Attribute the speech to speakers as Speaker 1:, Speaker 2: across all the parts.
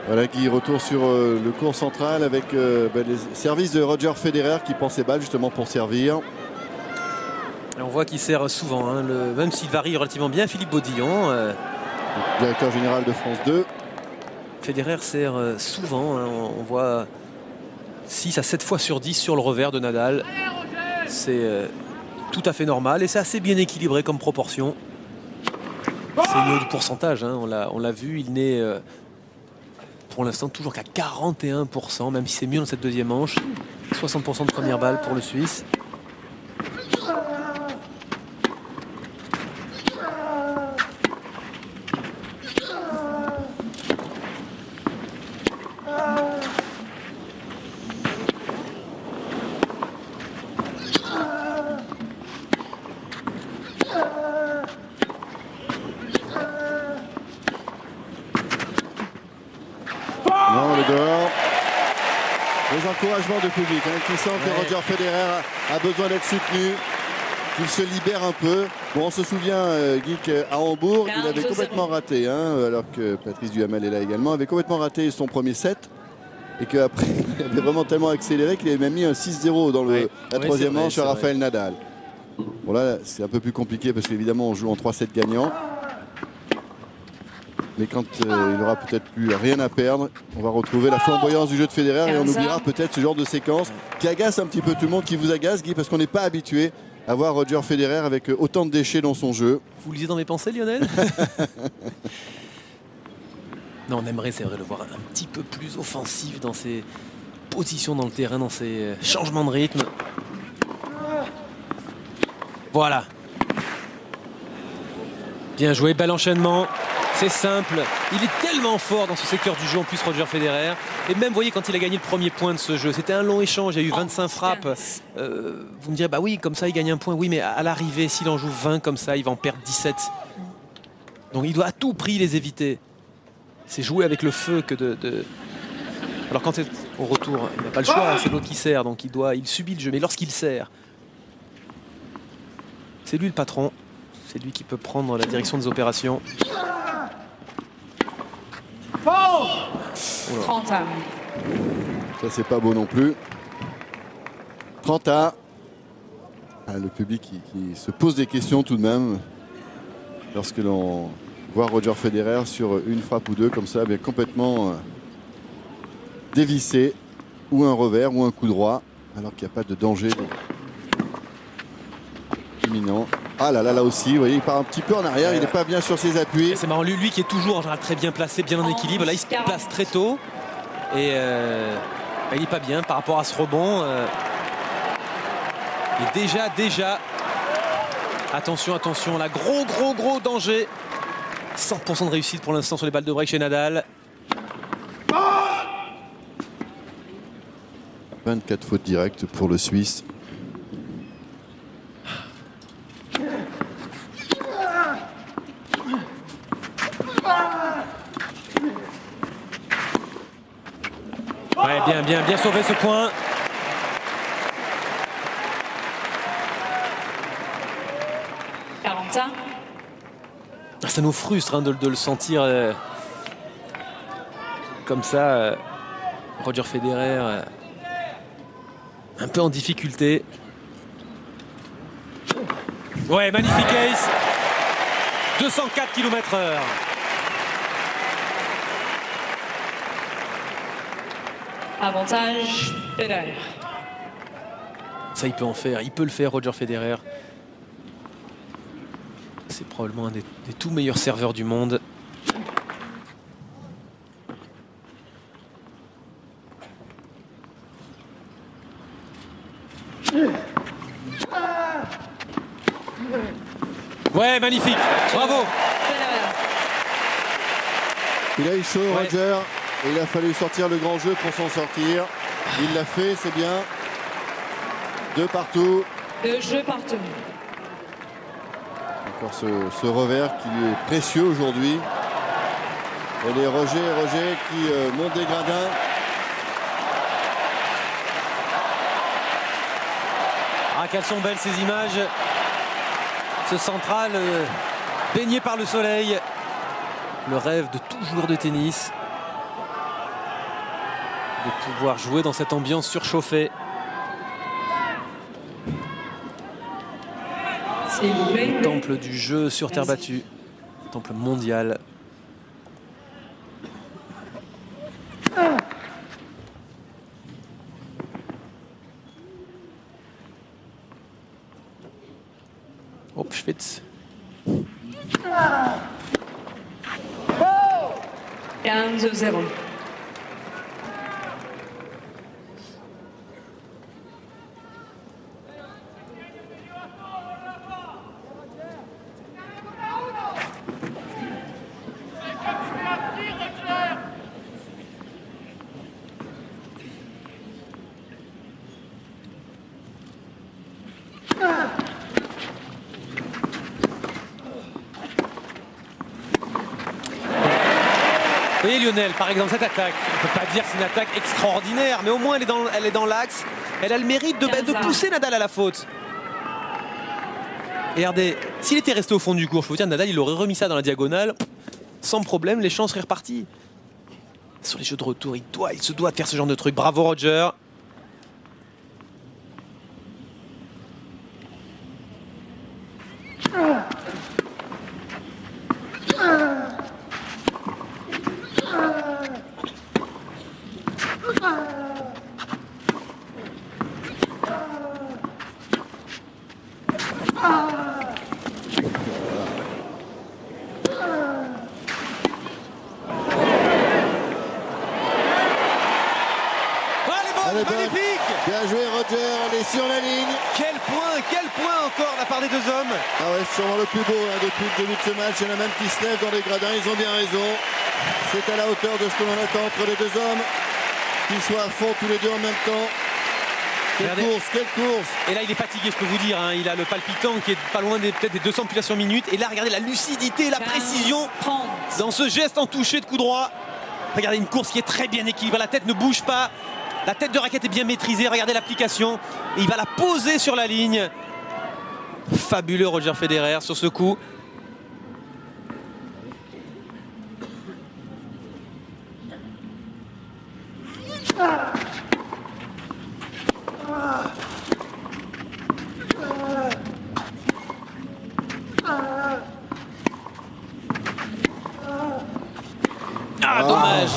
Speaker 1: Voilà, Guy, retour sur le court central avec les services de Roger Federer qui prend ses balles justement pour servir.
Speaker 2: Et on voit qu'il sert souvent, hein, même s'il varie relativement bien, Philippe Baudillon.
Speaker 1: Directeur général de France 2.
Speaker 2: Federer sert souvent, hein, on voit 6 à 7 fois sur 10 sur le revers de Nadal. C'est tout à fait normal et c'est assez bien équilibré comme proportion. C'est mieux du pourcentage, hein, on l'a vu, il n'est pour l'instant toujours qu'à 41%, même si c'est mieux dans cette deuxième manche. 60% de première balle pour le Suisse.
Speaker 1: Non, le dehors. Les encouragements du public, hein, qui sent que Roger Federer a besoin d'être soutenu, qu'il se libère un peu. Bon, on se souvient, Guy, qu'à Hambourg, il avait complètement raté, hein, alors que Patrice Duhamel est là également, avait complètement raté son premier set. Et qu'après, il avait vraiment tellement accéléré qu'il avait même mis un 6-0 dans la troisième manche à Rafael Nadal. Bon, là, c'est un peu plus compliqué parce qu'évidemment, on joue en 3-7 gagnants. Mais quand il n'aura peut-être plus rien à perdre, on va retrouver la flamboyance du jeu de Federer et on oubliera peut-être ce genre de séquence qui agace un petit peu tout le monde, qui vous agace, Guy, parce qu'on n'est pas habitué à voir Roger Federer avec autant de déchets dans son jeu.
Speaker 2: Vous lisez dans mes pensées, Lionel? Non, on aimerait, c'est vrai, le voir un petit peu plus offensif dans ses positions dans le terrain, dans ses changements de rythme. Voilà. Bien joué, bel enchaînement. C'est simple. Il est tellement fort dans ce secteur du jeu, en plus, Roger Federer. Et même, vous voyez, quand il a gagné le premier point de ce jeu, c'était un long échange. Il y a eu 25 frappes. Vous me direz, bah oui, comme ça, il gagne un point. Oui, mais à l'arrivée, s'il en joue 20 comme ça, il va en perdre 17. Donc, il doit à tout prix les éviter. C'est jouer avec le feu que de... Alors, quand c'est au retour, il n'a pas le choix. C'est l'autre qui sert, donc il subit le jeu. Mais lorsqu'il sert, c'est lui le patron. C'est lui qui peut prendre la direction des opérations.
Speaker 3: 30 ans.
Speaker 1: Ça, c'est pas beau non plus. 30 ans. Le public qui se pose des questions tout de même. Lorsque l'on voit Roger Federer sur une frappe ou deux comme ça, bien complètement dévissé. Ou un revers ou un coup droit. Alors qu'il n'y a pas de danger imminent. Ah là là, là aussi, vous voyez, il part un petit peu en arrière, il n'est pas bien sur ses appuis.
Speaker 2: C'est marrant, lui qui est toujours en général très bien placé, bien en équilibre. Là, il se place très tôt. Et il n'est pas bien par rapport à ce rebond. Et déjà, attention, là, gros danger. 100% de réussite pour l'instant sur les balles de break chez Nadal.
Speaker 1: 24 fautes directes pour le Suisse.
Speaker 2: Ouais, bien sauvé ce point. Ça nous frustre, hein, de le sentir comme ça. Roger Federer un peu en difficulté. Ouais, magnifique ace. 204 km/h.
Speaker 3: Avantage Federer.
Speaker 2: Ça, il peut en faire. Il peut le faire, Roger Federer. C'est probablement un des tout meilleurs serveurs du monde. Ouais, magnifique. Bravo.
Speaker 1: Il a eu chaud, Roger. Et il a fallu sortir le grand jeu pour s'en sortir. Il l'a fait, c'est bien. 2 partout.
Speaker 3: 2 jeux partout.
Speaker 1: Encore ce revers qui lui est précieux aujourd'hui. Et les Roger qui montent des gradins.
Speaker 2: Ah, quelles sont belles ces images. Ce central baigné par le soleil. Le rêve de tout joueur de tennis. de pouvoir jouer dans cette ambiance surchauffée. Le temple du jeu sur terre battue, temple mondial. Hop, Schwitz.
Speaker 3: 15-0.
Speaker 2: Vous voyez Lionel, par exemple, cette attaque, on ne peut pas dire que c'est une attaque extraordinaire, mais au moins elle est dans l'axe. Elle a le mérite de pousser Nadal à la faute. Et regardez, s'il était resté au fond du court, je peux vous dire, Nadal, il aurait remis ça dans la diagonale, sans problème, les chances seraient reparties. Sur les jeux de retour, il se doit de faire ce genre de truc. Bravo Roger. Magnifique!
Speaker 1: Bien joué Roger, elle est sur la ligne.
Speaker 2: Quel point encore de la part des deux hommes.
Speaker 1: Ah ouais, c'est sûrement le plus beau depuis le début de ce match. Il y en a même qui se lèvent dans les gradins, ils ont bien raison. C'est à la hauteur de ce que l'on attend entre les deux hommes. Qu'ils soient à fond tous les deux en même temps. Quelle course!
Speaker 2: Et là il est fatigué, je peux vous dire, hein. Il a le palpitant qui est pas loin peut-être des 200 pulsations minutes. Et là regardez la lucidité, la précision dans ce geste en toucher de coup droit. Regardez une course qui est très bien équilibrée, la tête ne bouge pas. La tête de raquette est bien maîtrisée, regardez l'application. Et il va la poser sur la ligne. Fabuleux Roger Federer sur ce coup. Ah,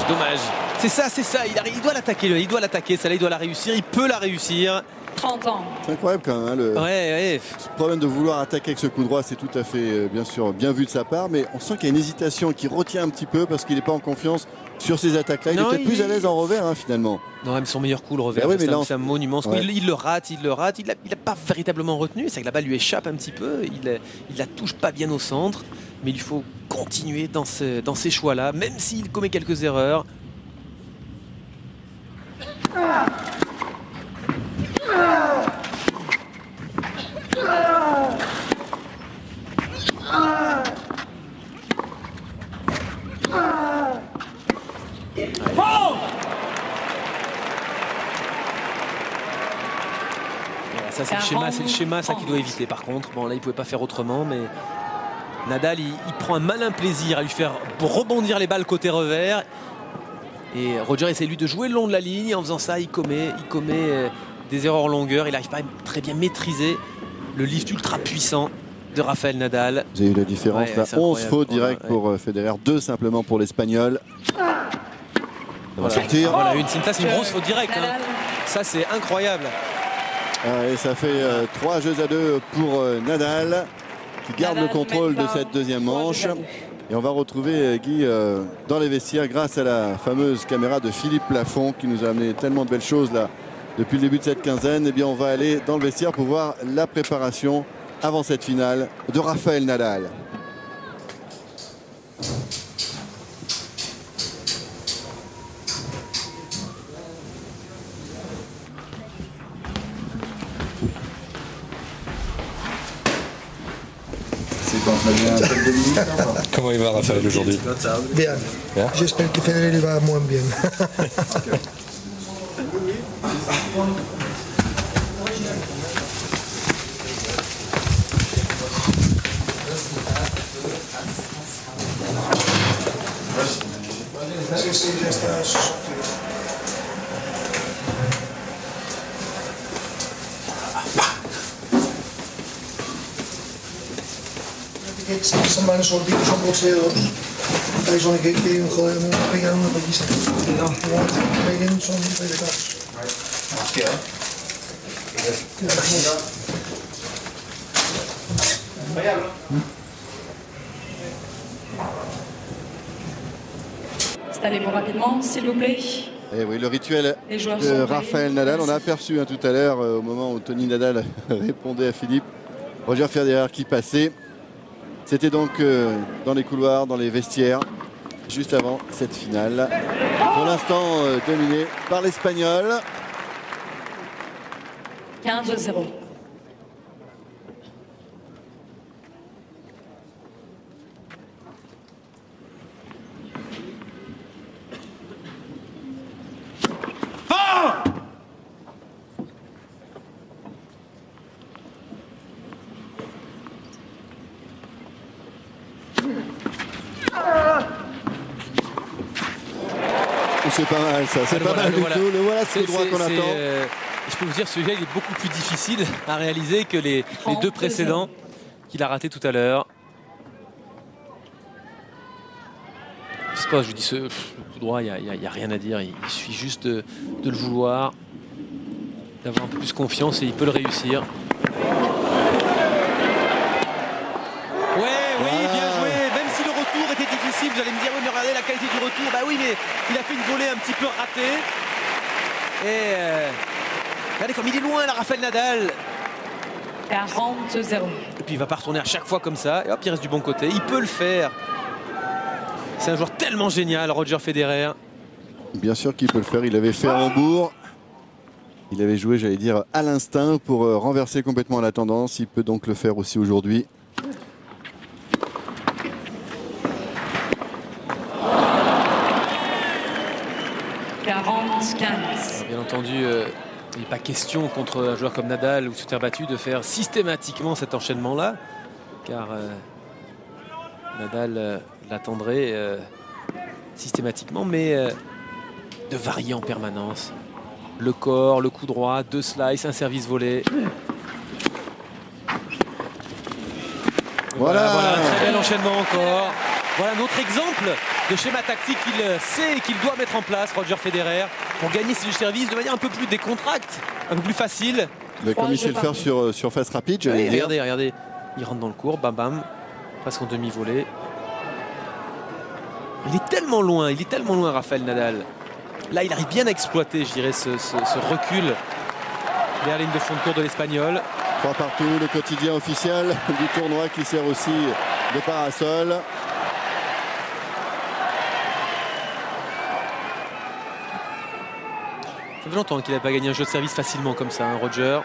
Speaker 2: dommage. C'est ça, il doit l'attaquer, celle-là il doit la réussir, il peut la réussir.
Speaker 3: 30 ans.
Speaker 1: C'est incroyable quand même, hein, ce problème de vouloir attaquer avec ce coup droit, c'est tout à fait bien sûr bien vu de sa part, mais on sent qu'il y a une hésitation qui retient un petit peu parce qu'il n'est pas en confiance sur ces attaques-là. Il est peut-être plus à l'aise en revers finalement.
Speaker 2: Non, même son meilleur coup, le revers, c'est un monument. Ouais. Il le rate, il n'a pas véritablement retenu, c'est que la balle lui échappe un petit peu, il la touche pas bien au centre, mais il faut continuer dans ces choix-là, même s'il commet quelques erreurs. Ça c'est le schéma ça qu'il doit éviter par contre. Bon là il pouvait pas faire autrement, mais Nadal il prend un malin plaisir à lui faire rebondir les balles côté revers. Et Roger essaie lui de jouer le long de la ligne. En faisant ça il commet des erreurs en longueur. Il n'arrive pas à très bien maîtriser le lift ultra puissant de Rafael Nadal.
Speaker 1: Vous avez eu la différence là, 11 fautes directes pour Federer, 2 simplement pour l'Espagnol. Ça va sortir.
Speaker 2: Voilà, ça c'est une grosse faute directe. Hein. Ça c'est incroyable.
Speaker 1: Et ça fait 3 jeux à 2 pour Nadal qui garde le contrôle de cette deuxième manche. Et on va retrouver Guy dans les vestiaires grâce à la fameuse caméra de Philippe Lafont qui nous a amené tellement de belles choses là depuis le début de cette quinzaine. Et bien on va aller dans le vestiaire pour voir la préparation avant cette finale de Rafael Nadal.
Speaker 4: Comment il va Raphaël aujourd'hui?
Speaker 5: Bien. J'espère que Federer va moins bien. Sta maar een soort diepe zo'n botseren. Hij is wel een keer een gooien en dan ben je aan het kiezen. Ja, ben je in zo'n tweede klas. Ja.
Speaker 3: Installez-vous rapidement, s'il vous plaît.
Speaker 1: Et oui, le rituel de Rafael Nadal, on a aperçu tout à l'heure au moment où Tony Nadal répondait à Philippe, Roger Federer qui passait. C'était donc dans les couloirs, dans les vestiaires, juste avant cette finale. Pour l'instant dominé par l'Espagnol.
Speaker 3: 15-0.
Speaker 1: C'est pas mal ça, c'est pas mal du tout. Le voilà ce droit qu'on attend.
Speaker 2: Je peux vous dire, celui-là il est beaucoup plus difficile à réaliser que les deux précédents qu'il a ratés tout à l'heure. Je sais pas, je vous dis, le coup droit, il n'y a rien à dire. Il suffit juste de le vouloir, d'avoir un peu plus confiance et il peut le réussir. Bien joué, même si le retour était difficile, vous allez me dire, oui mais regardez la qualité du retour, bah oui mais il a fait une volée un petit peu ratée. Et regardez comme il est loin là, Rafael Nadal.
Speaker 3: 40-0.
Speaker 2: Et puis il va pas retourner à chaque fois comme ça, et hop il reste du bon côté, il peut le faire. C'est un joueur tellement génial, Roger Federer.
Speaker 1: Bien sûr qu'il peut le faire, il avait fait à Hambourg. Il avait joué, j'allais dire, à l'instinct pour renverser complètement la tendance. Il peut donc le faire aussi aujourd'hui.
Speaker 2: Bien entendu, il n'est pas question contre un joueur comme Nadal ou sur terre battue de faire systématiquement cet enchaînement-là, car Nadal l'attendrait systématiquement, mais de varier en permanence. Le corps, le coup droit, 2 slices, un service volé. Voilà, un très bel enchaînement encore. Voilà un autre exemple de schéma tactique qu'il sait et qu'il doit mettre en place, Roger Federer, pour gagner ses services de manière un peu plus décontracte, un peu plus facile.
Speaker 1: Mais comme il sait le faire sur surface rapide, j'allais dire.
Speaker 2: Regardez, il rentre dans le court, bam bam, presque en demi-volée. Il est tellement loin, Rafael Nadal. Là, il arrive bien à exploiter, je dirais, ce recul vers la ligne de fond de cours de l'Espagnol.
Speaker 1: 3 partout, le quotidien officiel du tournoi qui sert aussi de parasol.
Speaker 2: Ça fait longtemps qu'il n'a pas gagné un jeu de service facilement comme ça, hein, Roger.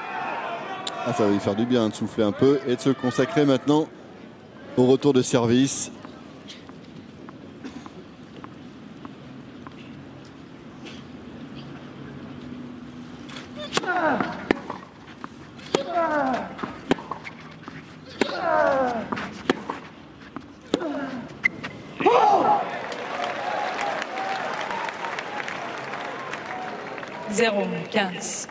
Speaker 1: Ah, ça va lui faire du bien de souffler un peu et de se consacrer maintenant au retour de service.
Speaker 3: Zéro, 15.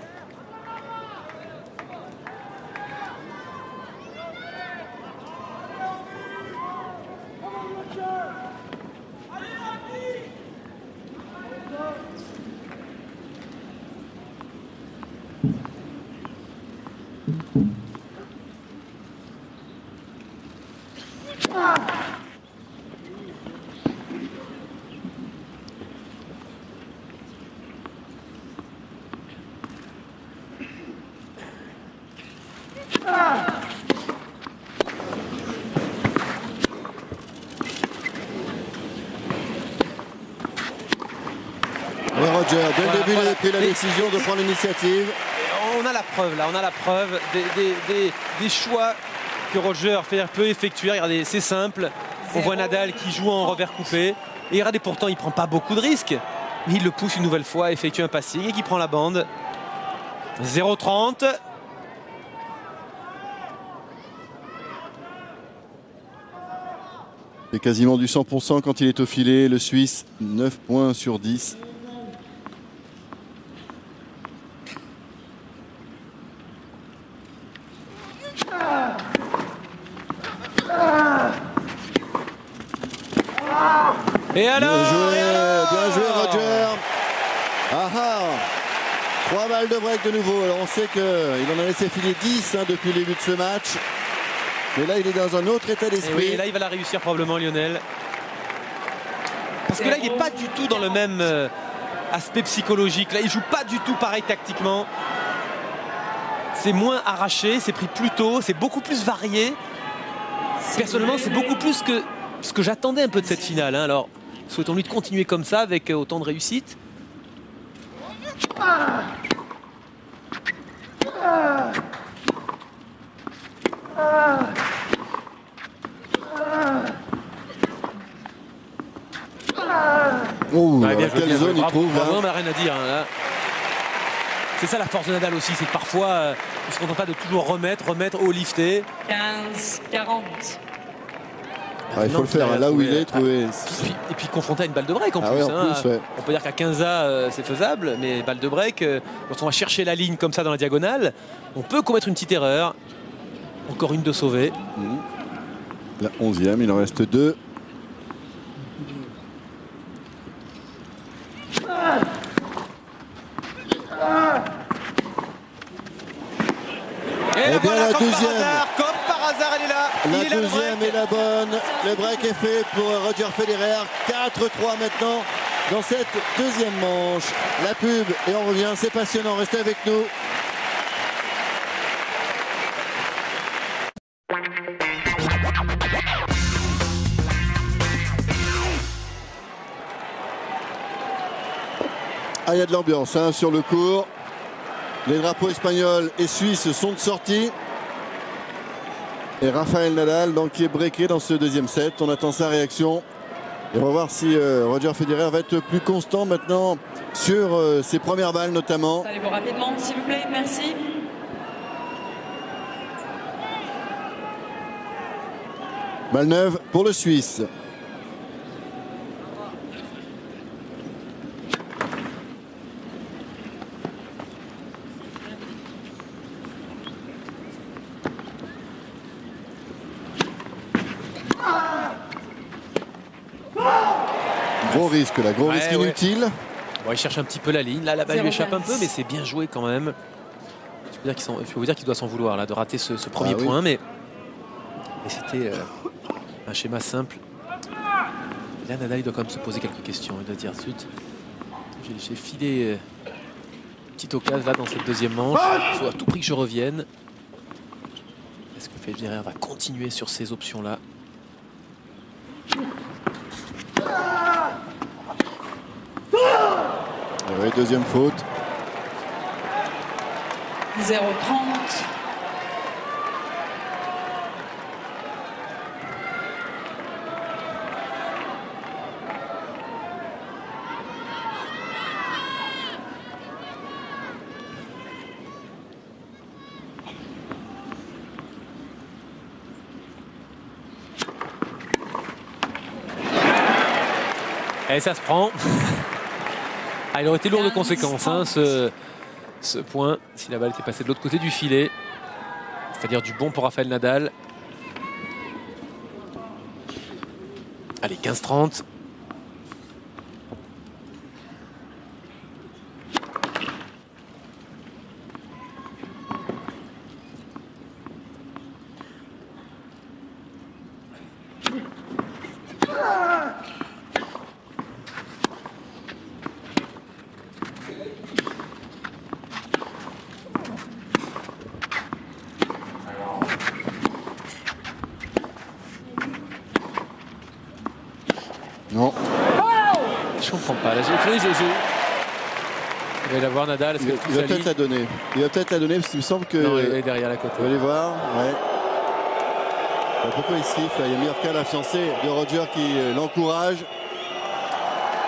Speaker 1: Roger, dès le début, il a pris la décision de prendre l'initiative.
Speaker 2: On a la preuve là, on a la preuve des choix que Roger Federer peut effectuer. Regardez, c'est simple. On voit Nadal qui joue en revers coupé. Et regardez, pourtant, il ne prend pas beaucoup de risques. Mais il le pousse une nouvelle fois, effectue un passing et qui prend la bande. 0-30.
Speaker 1: C'est quasiment du 100% quand il est au filet. Le Suisse, 9 points sur 10.
Speaker 2: Et alors,
Speaker 1: bien joué Roger. Ah ah, 3 balles de break de nouveau. Alors on sait qu'il en a laissé filer 10 depuis le début de ce match. Mais là il est dans un autre état d'esprit.
Speaker 2: Oui, là il va la réussir probablement Lionel. Parce que là il n'est pas du tout dans le même aspect psychologique. Là il joue pas du tout pareil tactiquement. C'est moins arraché, c'est pris plus tôt, c'est beaucoup plus varié. Personnellement c'est beaucoup plus que ce que j'attendais un peu de cette finale. Alors souhaitons-lui de continuer comme ça avec autant de réussite.
Speaker 1: Oh,
Speaker 2: Ouais, bien
Speaker 1: quelle zone il trouve
Speaker 2: bravo, mais rien à dire. Hein, là. C'est ça la force de Nadal aussi, c'est que parfois il ne se contente pas de toujours remettre, au lifter.
Speaker 3: 15-40.
Speaker 1: Il faut le faire là où il est trouvé.
Speaker 2: Et puis confronté à une balle de break en plus.
Speaker 1: Ouais, ouais.
Speaker 2: On peut dire qu'à 15A c'est faisable, mais balle de break, quand on va chercher la ligne comme ça dans la diagonale, on peut commettre une petite erreur. Encore une de sauvée.
Speaker 1: La 11e, il en reste 2.
Speaker 2: Et
Speaker 1: bien
Speaker 2: voilà,
Speaker 1: la
Speaker 2: comme
Speaker 1: deuxième.
Speaker 2: Comme par hasard, elle est là.
Speaker 1: La deuxième est la bonne. Le break est fait pour Roger Federer. 4-3 maintenant dans cette deuxième manche. La pub et on revient. C'est passionnant. Restez avec nous. Ah, il y a de l'ambiance sur le court. Les drapeaux espagnols et suisses sont de sortie. Et Rafael Nadal donc, qui est breaké dans ce deuxième set. On attend sa réaction. Et on va voir si Roger Federer va être plus constant maintenant sur ses premières balles notamment.
Speaker 3: Allez-vous rapidement, s'il vous plaît, merci.
Speaker 1: Balle neuve pour le Suisse. Gros risque là, gros risque inutile.
Speaker 2: Bon, il cherche un petit peu la ligne. Là, la balle lui échappe un peu, mais c'est bien joué quand même. Je peux vous dire qu'il doit s'en vouloir là, de rater ce premier point, mais c'était un schéma simple. Et là, Nadal il doit quand même se poser quelques questions. Il doit dire zut, j'ai filé une petite occasion là dans cette deuxième manche. Il faut à tout prix que je revienne. Est-ce que Federer va continuer sur ces options là?
Speaker 1: Oui, deuxième faute.
Speaker 3: 0-30.
Speaker 2: Et ça se prend. Ah, il aurait été lourd de conséquences ce point si la balle était passée de l'autre côté du filet. C'est-à-dire du bon pour Rafael Nadal. Allez, 15-30.
Speaker 1: Non.
Speaker 2: Je comprends pas. Là, il va y l'avoir Nadal.
Speaker 1: Il va peut-être la donner. Il va peut-être la donner parce qu'il me semble que.
Speaker 2: Non, il est derrière la côte.
Speaker 1: On va aller voir. Ouais. Pourquoi il siffle? Il y a Mirka, la fiancée de Roger, qui l'encourage.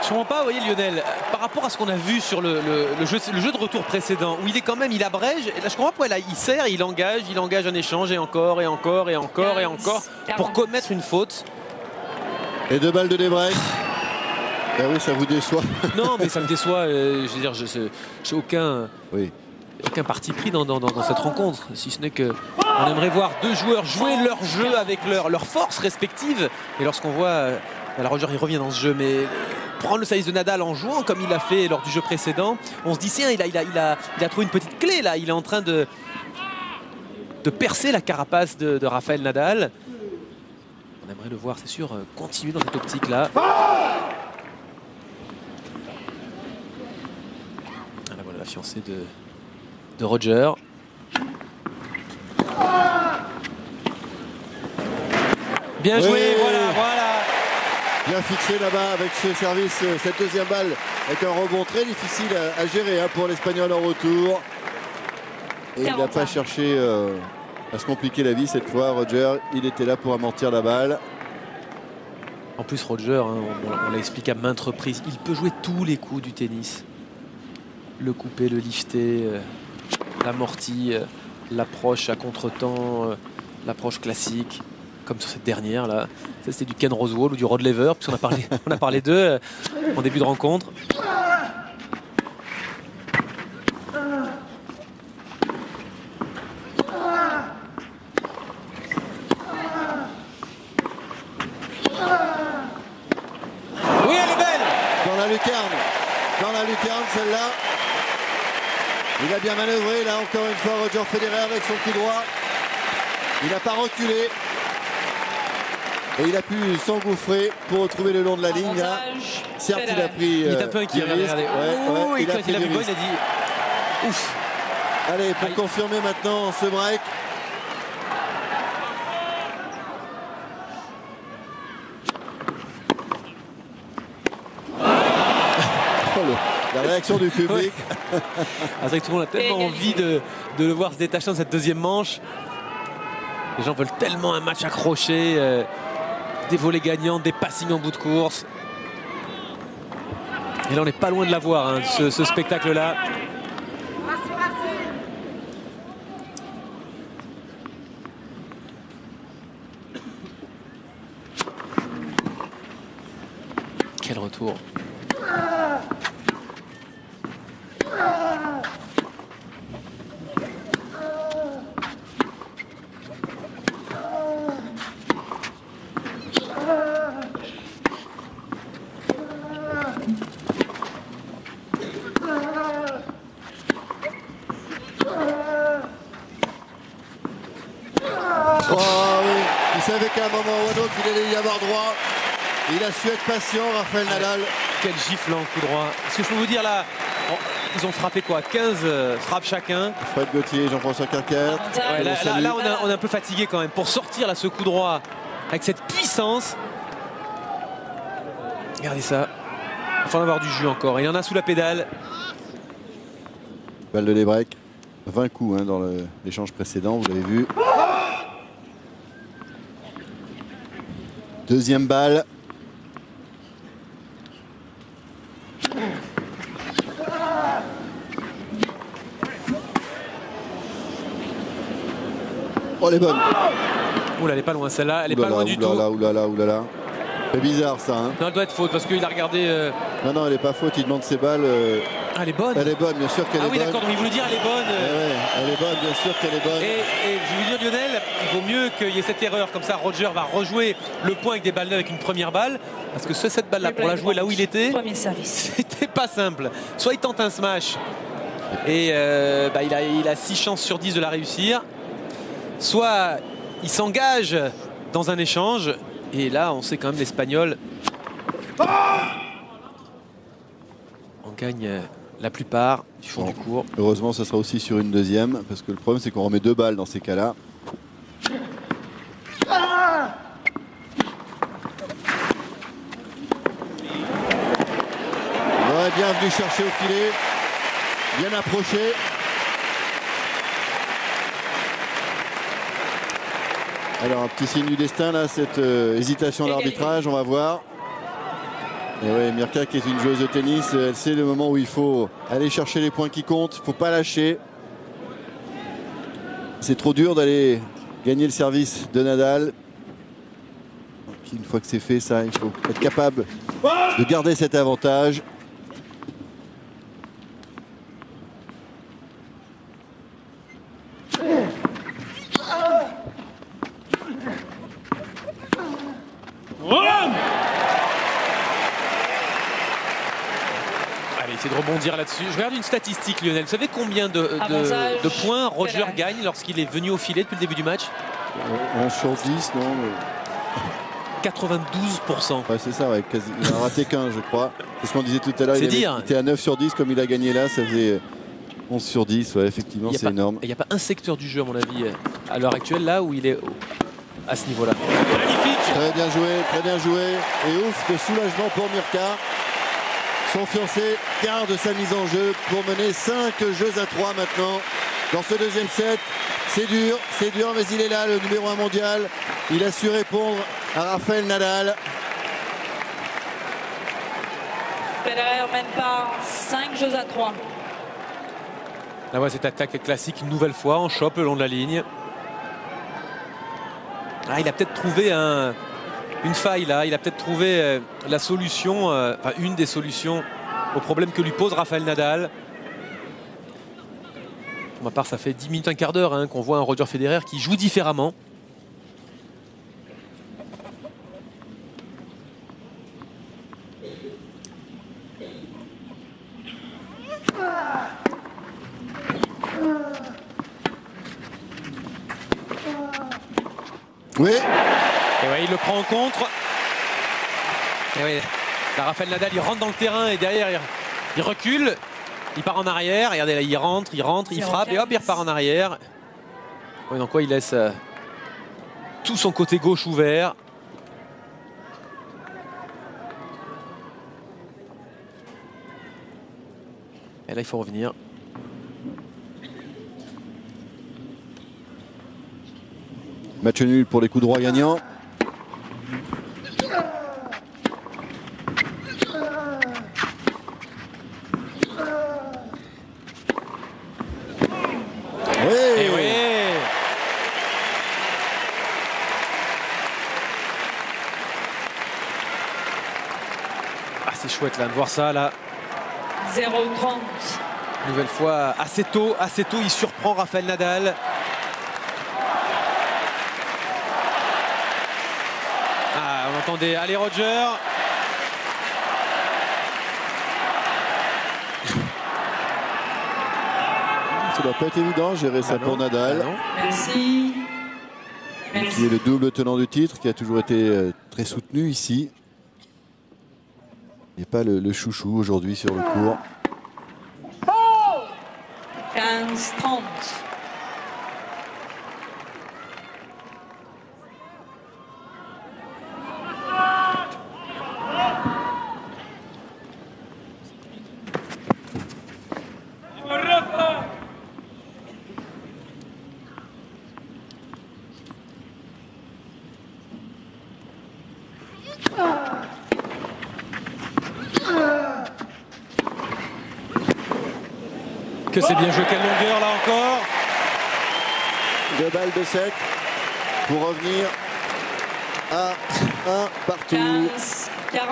Speaker 2: Je comprends pas, vous voyez Lionel, par rapport à ce qu'on a vu sur le jeu de retour précédent, où il est quand même, il abrège, et là je comprends pas, là il serre, il engage un échange, et encore, pour commettre une faute.
Speaker 1: Et 2 balles de débreak. Ah oui, ça vous déçoit.
Speaker 2: Non, mais ça me déçoit, je veux dire, j'ai aucun parti pris dans cette rencontre, si ce n'est que on aimerait voir deux joueurs jouer leur jeu avec leurs forces respectives, et lorsqu'on voit Alors Roger, il revient dans ce jeu, mais prendre le service de Nadal en jouant comme il l'a fait lors du jeu précédent, on se dit tiens, il a trouvé une petite clé là. Il est en train de percer la carapace de Rafael Nadal. On aimerait le voir, c'est sûr, continuer dans cette optique-là. Voilà, la fiancée de Roger. Bien joué,
Speaker 1: Oui.
Speaker 2: voilà.
Speaker 1: Bien fixé là-bas avec ce service, cette deuxième balle avec un rebond très difficile à gérer hein, pour l'Espagnol en retour. Et il n'a pas cherché à se compliquer la vie cette fois. Roger, il était là pour amortir la balle.
Speaker 2: En plus, Roger, hein, on l'a expliqué à maintes reprises, il peut jouer tous les coups du tennis. Le couper, le lifter, l'amorti, l'approche à contre-temps, l'approche classique, comme sur cette dernière là. Ça c'était du Ken Rosewall ou du Rod Laver, puisqu'on a parlé d'eux en début de rencontre. Oui, elle est belle!
Speaker 1: Dans la lucarne, celle-là. Il a bien manœuvré, là encore une fois, Roger Federer avec son coup droit. Il n'a pas reculé. Et il a pu s'engouffrer pour retrouver le long de la ligne. Là. Certes, il a pris.
Speaker 2: Il est un peu inquiet, regardez.
Speaker 1: Ouais,
Speaker 2: quand il a vu le ball, il a dit ouf.
Speaker 1: Allez, pour confirmer maintenant ce break. La réaction du public.
Speaker 2: C'est vrai que tout le monde a tellement envie de le voir se détacher dans cette deuxième manche. Les gens veulent tellement un match accroché, des volets gagnants, des passings en bout de course. Et là, on n'est pas loin de l'avoir, hein, ce spectacle-là. Quel retour!
Speaker 1: Il savait qu'à un moment ou à un autre, il allait y avoir droit. Il a su être patient, Rafael Nadal.
Speaker 2: Quel giflant coup droit. Ce que je peux vous dire là, ils ont frappé quoi, 15 frappes chacun.
Speaker 1: Fred Gauthier, Jean-François Carquer.
Speaker 2: Ouais, là on est un peu fatigué quand même. Pour sortir là ce coup droit avec cette puissance. Regardez ça. Il faut en avoir du jus encore. Il y en a sous la pédale.
Speaker 1: Balle de Lebrec. 20 coups hein, dans l'échange précédent, vous l'avez vu. Deuxième balle. Oh, elle est bonne.
Speaker 2: Oula, elle est pas loin celle-là. Elle est pas loin du tout.
Speaker 1: Oulala. C'est bizarre ça. Hein.
Speaker 2: Non, elle doit être faute parce qu'il a regardé.
Speaker 1: Non, elle est pas faute. Il demande ses balles.
Speaker 2: Ah, elle est bonne.
Speaker 1: Elle est bonne, bien sûr qu'elle est bonne.
Speaker 2: Ah oui, d'accord. Donc il voulait dire elle est bonne.
Speaker 1: Ouais, elle est bonne, bien sûr qu'elle est bonne.
Speaker 2: Et je veux dire, Lionel, il vaut mieux qu'il y ait cette erreur. Comme ça, Roger va rejouer le point avec des balles neuves avec une première balle. Parce que cette balle-là, pour la jouer là où il était, c'était pas simple. Soit il tente un smash et il a 6 chances sur 10 de la réussir. Soit il s'engage dans un échange. Et là, on sait quand même l'Espagnol on gagne la plupart du fond du cours.
Speaker 1: Heureusement, ça sera aussi sur une deuxième. Parce que le problème, c'est qu'on remet 2 balles dans ces cas-là. Ouais, bien venu chercher au filet. Bien approché. Alors, un petit signe du destin, là, cette hésitation d'arbitrage, on va voir. Et oui, Mirka, qui est une joueuse de tennis, elle sait le moment où il faut aller chercher les points qui comptent. Il ne faut pas lâcher. C'est trop dur d'aller gagner le service de Nadal. Une fois que c'est fait, ça, il faut être capable de garder cet avantage.
Speaker 2: essaie de rebondir là-dessus. Je regarde une statistique, Lionel. Vous savez combien de points Roger gagne lorsqu'il est venu au filet depuis le début du match?
Speaker 1: 11 sur 10, non?
Speaker 2: 92%.
Speaker 1: Ouais, c'est ça, ouais, quasi. Il a raté qu'un, je crois. C'est ce qu'on disait tout à l'heure.
Speaker 2: C'est
Speaker 1: Il
Speaker 2: dire.
Speaker 1: était à 9 sur 10, comme il a gagné là, ça faisait 11 sur 10. Ouais, effectivement, c'est énorme.
Speaker 2: Il n'y a pas un secteur du jeu, à mon avis, à l'heure actuelle, là où il est à ce niveau-là. Magnifique!
Speaker 1: Très bien joué, très bien joué. Et ouf, de soulagement pour Mirka. Son fiancé garde sa mise en jeu pour mener 5 jeux à 3 maintenant dans ce deuxième set. C'est dur, mais il est là, le numéro 1 mondial. Il a su répondre à Rafael Nadal.
Speaker 3: Federer mène par 5 jeux à 3.
Speaker 2: Là, ouais, cette attaque classique une nouvelle fois en chope le long de la ligne. Ah, il a peut-être trouvé une faille là. Il a peut-être trouvé la solution, enfin une des solutions au problème que lui pose Rafael Nadal. Pour ma part, ça fait 10 minutes, un quart d'heure qu'on voit un Roger Federer qui joue différemment.
Speaker 1: Oui.
Speaker 2: Et ouais, il le prend en contre. Et ouais, là, Rafael Nadal, il rentre dans le terrain et derrière, il recule. Il part en arrière. Regardez là, il rentre, il frappe et hop, il repart en arrière. Ouais, donc quoi, il laisse tout son côté gauche ouvert. Et là, il faut revenir.
Speaker 1: Match nul pour les coups droits gagnants.
Speaker 2: Et oui. Ah, c'est chouette là de voir ça là.
Speaker 3: 0-30.
Speaker 2: Nouvelle fois assez tôt, il surprend Rafael Nadal. Ah, on entendait allez Roger.
Speaker 1: Ça doit pas être évident gérer ça pour Nadal.
Speaker 3: Merci.
Speaker 1: Qui est le double tenant du titre, qui a toujours été très soutenu ici. Il n'est pas le chouchou aujourd'hui sur le court.
Speaker 3: 15-30.
Speaker 2: Que c'est bien joué, quelle longueur là encore.
Speaker 1: 2 balles de 7 pour revenir à 1 partout.
Speaker 3: 15-40.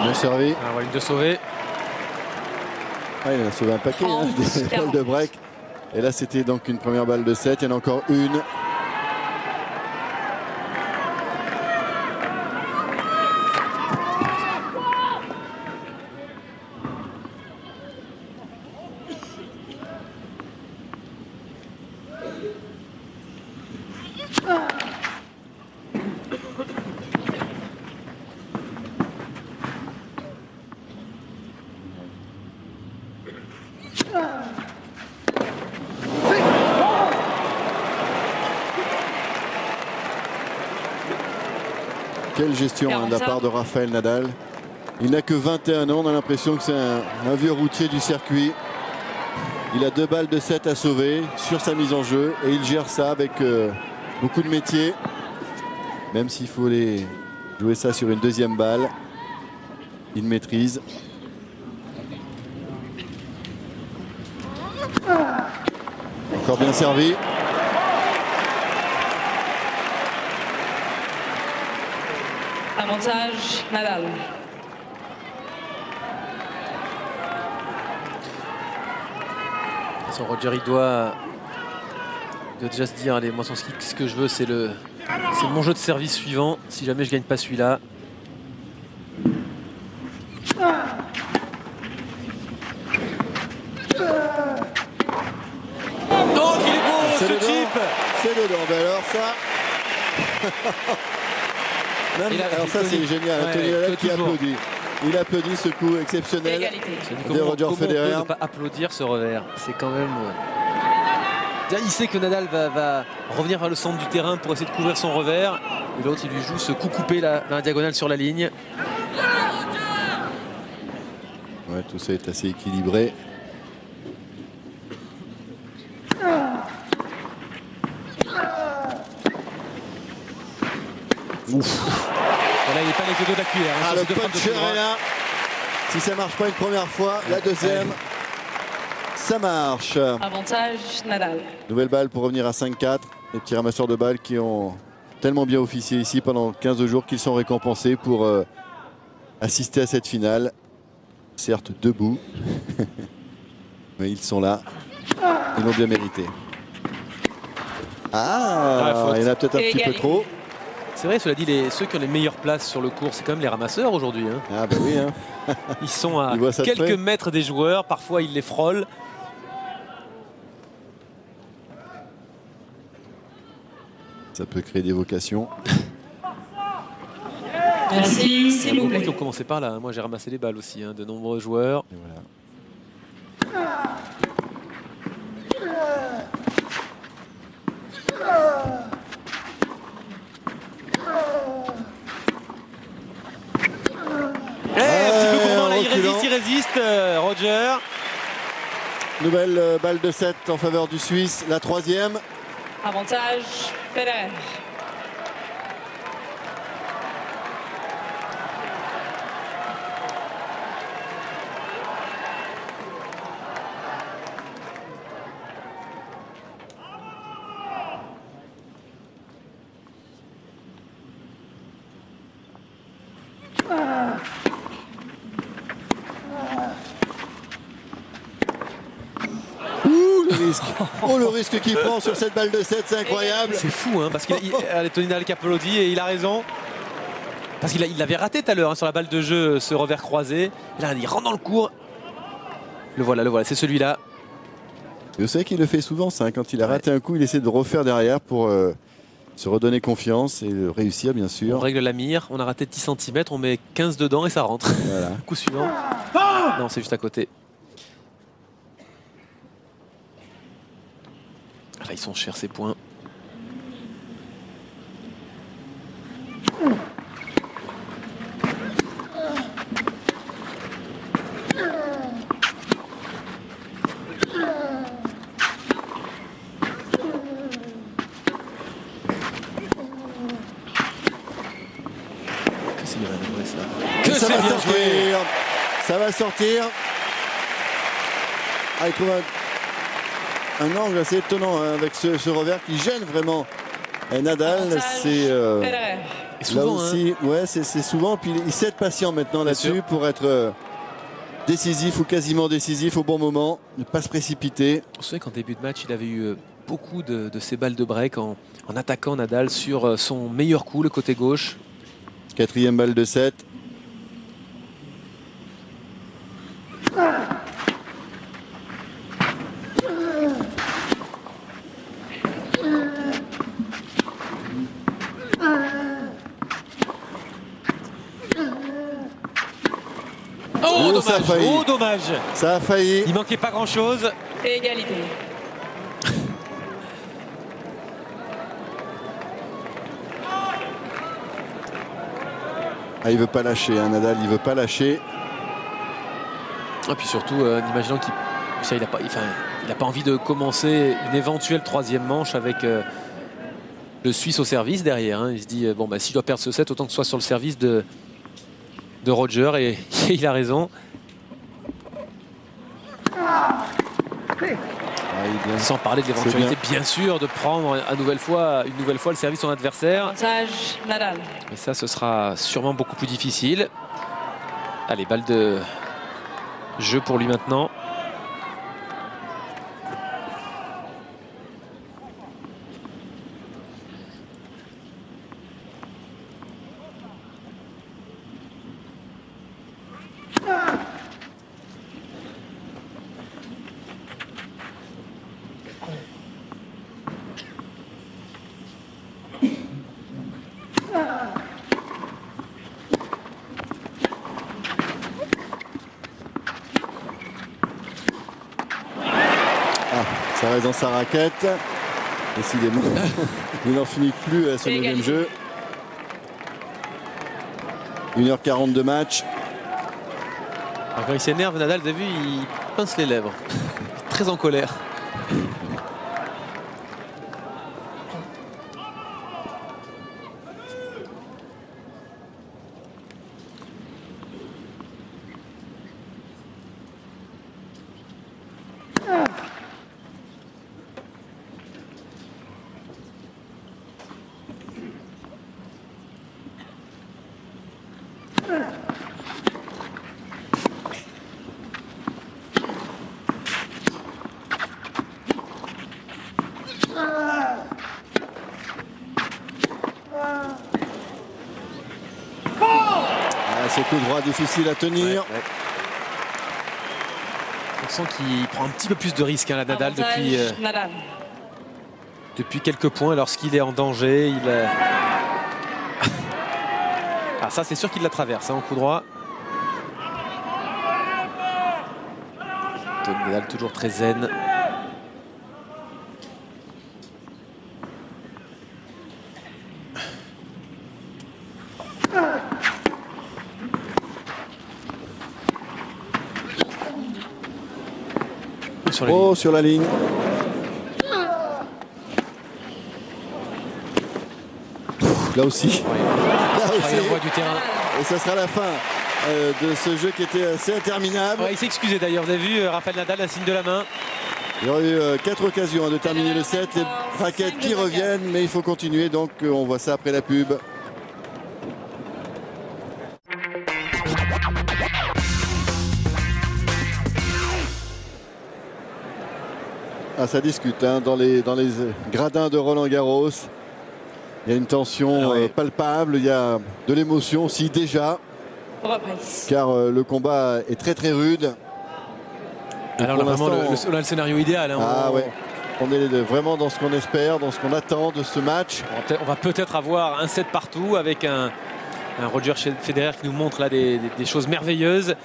Speaker 1: Bien servi.
Speaker 2: Ah, ouais, une de sauver.
Speaker 1: Ah, il a sauvé un paquet des balles de break. Et là, c'était donc une première balle de 7. Il y en a encore une. Quelle gestion de la part de Rafael Nadal. Il n'a que 21 ans, on a l'impression que c'est un vieux routier du circuit. Il a 2 balles de 7 à sauver sur sa mise en jeu et il gère ça avec beaucoup de métier. Même s'il faut jouer ça sur une deuxième balle, il maîtrise. Encore bien servi.
Speaker 3: Avantage Nadal.
Speaker 2: Son Roger, il doit déjà se dire, allez, moi ce que je veux, c'est mon jeu de service suivant. Si jamais je gagne pas celui-là. Oh, qu'il est beau ce chip.
Speaker 1: C'est dedans. Ben alors ça. Alors ça c'est génial.
Speaker 2: Ouais,
Speaker 1: Tony Nadal qui
Speaker 2: toujours.
Speaker 1: applaudit. Il applaudit ce coup exceptionnel
Speaker 3: Égalité.
Speaker 1: de Roger
Speaker 2: Comment on peut
Speaker 1: Federer.
Speaker 2: ne pas applaudir ce revers? C'est quand même... Déjà, il sait que Nadal va revenir vers le centre du terrain pour essayer de couvrir son revers. Et l'autre, il lui joue ce coup coupé là, dans la diagonale sur la ligne.
Speaker 1: Ouais, tout ça est assez équilibré. Ouf.
Speaker 2: Voilà, il n'est pas avec le dos de la cuillère. Hein,
Speaker 1: Ah,
Speaker 2: sur
Speaker 1: le
Speaker 2: ces deux frappes de
Speaker 1: puncher
Speaker 2: coup droit.
Speaker 1: est là. Si ça marche pas une première fois, la deuxième, ça marche.
Speaker 3: Avantage Nadal.
Speaker 1: Nouvelle balle pour revenir à 5-4. Les petits ramasseurs de balles qui ont tellement bien officié ici pendant 15 jours qu'ils sont récompensés pour assister à cette finale. Certes debout, mais ils sont là. Ils l'ont bien mérité. Ah, il y en a peut-être un petit peu
Speaker 3: Égalité.
Speaker 1: trop.
Speaker 2: C'est vrai, cela dit, ceux qui ont les meilleures places sur le court, c'est quand même les ramasseurs aujourd'hui. Hein.
Speaker 1: Ah bah oui, hein.
Speaker 2: Ils sont à
Speaker 1: Ils voient ça de
Speaker 2: quelques
Speaker 1: près.
Speaker 2: mètres des joueurs. Parfois, ils les frôlent.
Speaker 1: Ça peut créer des vocations.
Speaker 3: Merci,
Speaker 2: Il y a
Speaker 3: s'il vous
Speaker 2: beaucoup qui
Speaker 3: plaît.
Speaker 2: ont commencé par là. Hein. Moi, j'ai ramassé les balles aussi, hein, de nombreux joueurs.
Speaker 1: Et voilà.
Speaker 2: Eh, un petit peu gourmand, là, il
Speaker 1: reculant.
Speaker 2: résiste, Roger.
Speaker 1: Nouvelle balle de 7 en faveur du Suisse. La troisième.
Speaker 3: Avantage Federer.
Speaker 1: Ouh, le risque. Oh, le risque qu'il prend sur cette balle de 7, c'est incroyable.
Speaker 2: C'est fou, hein, parce qu'il y a Tony Nadal qui applaudit et il a raison. Parce qu'il l'avait raté tout à l'heure hein, sur la balle de jeu, ce revers croisé. Et là, il rentre dans le court. Le voilà, c'est celui-là.
Speaker 1: Vous savez qu'il le fait souvent, ça. Hein. Quand il a raté un coup, il essaie de refaire derrière pour se redonner confiance et le réussir, bien
Speaker 2: On
Speaker 1: sûr.
Speaker 2: règle la mire, on a raté 10 cm, on met 15 dedans et ça rentre.
Speaker 1: Voilà.
Speaker 2: Coup suivant. Non, c'est juste à côté. Là, ils sont chers ces points. Que c'est bien joué ça. Que
Speaker 1: Ça
Speaker 2: c'est
Speaker 1: va
Speaker 2: bien joué.
Speaker 1: sortir. Ça va sortir. Ah, il trouve un angle assez étonnant hein, avec ce revers qui gêne vraiment Nadal.
Speaker 3: Avantage
Speaker 1: C'est
Speaker 3: Federer.
Speaker 2: Et
Speaker 1: là
Speaker 2: souvent, hein,
Speaker 1: aussi, ouais, c'est souvent. Puis il sait être patient maintenant là-dessus
Speaker 2: sûr.
Speaker 1: pour être décisif ou quasiment décisif au bon moment, ne pas se précipiter.
Speaker 2: on se souvient qu'en début de match, il avait eu beaucoup de ces balles de break en attaquant Nadal sur son meilleur coup, le côté gauche.
Speaker 1: Quatrième balle de 7.
Speaker 2: Oh,
Speaker 1: Oh, ça a
Speaker 2: dommage,
Speaker 1: failli.
Speaker 2: oh, dommage.
Speaker 1: Ça a failli.
Speaker 2: Il manquait pas grand-chose.
Speaker 3: Égalité.
Speaker 1: Ah, il veut pas lâcher, hein, Nadal, il veut pas lâcher.
Speaker 2: Et puis surtout, en imaginant qu'il n'a pas envie de commencer une éventuelle troisième manche avec le Suisse au service derrière. Hein. Il se dit, bon, bah, s'il doit perdre ce set, autant que ce soit sur le service de Roger. Et il a raison. Sans parler de l'éventualité, bien sûr, de prendre une nouvelle fois le service de son adversaire.
Speaker 3: Avantage Nadal.
Speaker 2: Et ça, ce sera sûrement beaucoup plus difficile. Allez, balle de jeu pour lui maintenant.
Speaker 1: Ça reste dans sa raquette. Décidément, il n'en finit plus à ce 9e jeu. 1h40 de match.
Speaker 2: Alors quand il s'énerve, Nadal, vous avez vu, il pince les lèvres. Très en colère.
Speaker 1: Ce coup droit difficile à tenir.
Speaker 2: On sent qu'il prend un petit peu plus de risques, hein, la Nadal, depuis quelques points. Lorsqu'il est en danger, ah, ça, c'est sûr qu'il la traverse, hein, en coup droit. Nadal toujours très zen.
Speaker 1: Sur la ligne. Là aussi. Là aussi.
Speaker 2: Du terrain.
Speaker 1: Et ça sera la fin de ce jeu qui était assez interminable.
Speaker 2: Il s'est excusé d'ailleurs. Vous avez vu Rafael Nadal, un signe de la main.
Speaker 1: Il y aurait eu 4 occasions de terminer le set. Les raquettes qui reviennent, mais il faut continuer. Donc on voit ça après la pub. Ah, ça discute hein, dans les gradins de Roland-Garros. Il y a une tension palpable, il y a de l'émotion aussi déjà. Car le combat est très très rude.
Speaker 2: Alors là, vraiment le scénario idéal. Hein,
Speaker 1: on est vraiment dans ce qu'on espère, dans ce qu'on attend de ce match.
Speaker 2: On va peut-être avoir un set partout avec un Roger Federer qui nous montre là des choses merveilleuses.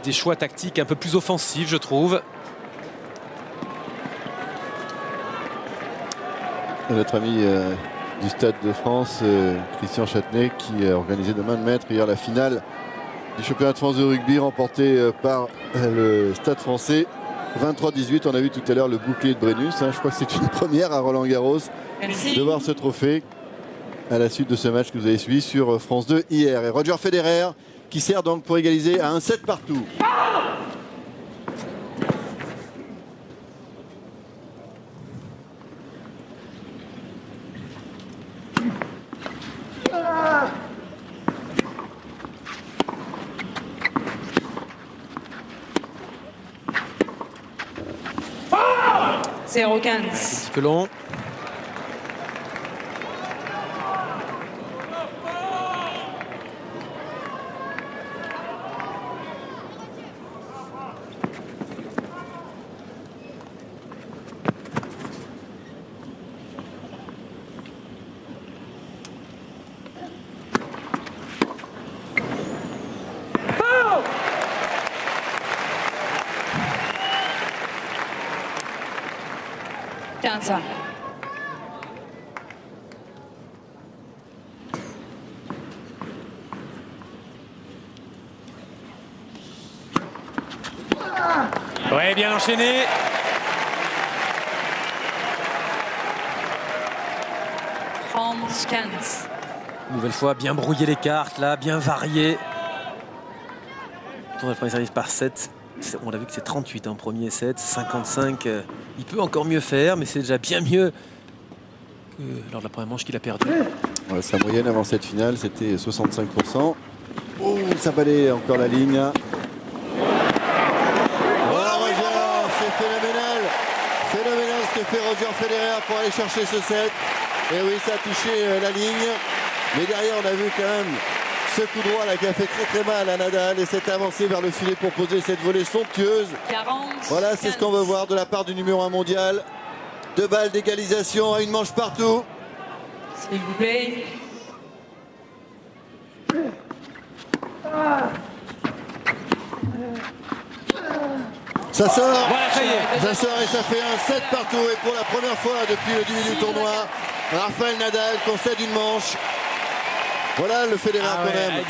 Speaker 2: Des choix tactiques un peu plus offensifs, je trouve.
Speaker 1: Notre ami du Stade de France, Christian Châtenay, qui a organisé de main de maître hier la finale du championnat de France de rugby remporté par le Stade français 23-18. On a vu tout à l'heure le bouclier de Brennus. Je crois que c'est une première à Roland-Garros de voir ce trophée à la suite de ce match que vous avez suivi sur France 2 hier. Et Roger Federer qui sert donc pour égaliser à un set partout.
Speaker 3: C'est 0-15.
Speaker 2: Petit peu long.
Speaker 3: Ça.
Speaker 2: Ouais, bien enchaîné. Nouvelle fois, bien brouiller les cartes, là, bien varier. Tourne le premier service par 7. On a vu que c'est 38 en premier set, 55. Il peut encore mieux faire, mais c'est déjà bien mieux que lors de la première manche qu'il a perdu.
Speaker 1: Ouais, sa moyenne avant cette finale, c'était 65%. Oh, ça balait encore la ligne. C'est phénoménal. Phénoménal ce que fait Roger Federer pour aller chercher ce set. Et oui, ça a touché la ligne. Mais derrière, on a vu quand même ce coup droit là qui a fait très mal à Nadal et cette avancée vers le filet pour poser cette volée somptueuse.
Speaker 3: 40,
Speaker 1: voilà, c'est ce qu'on veut voir de la part du numéro 1 mondial. 2 balles d'égalisation à une manche partout.
Speaker 3: S'il vous plaît.
Speaker 1: Ça sort,
Speaker 2: voilà, ça y est.
Speaker 1: Ça sort et ça fait un 7 partout. Et pour la première fois depuis le début du tournoi, Rafael Nadal concède une manche. Voilà le Federer quand même.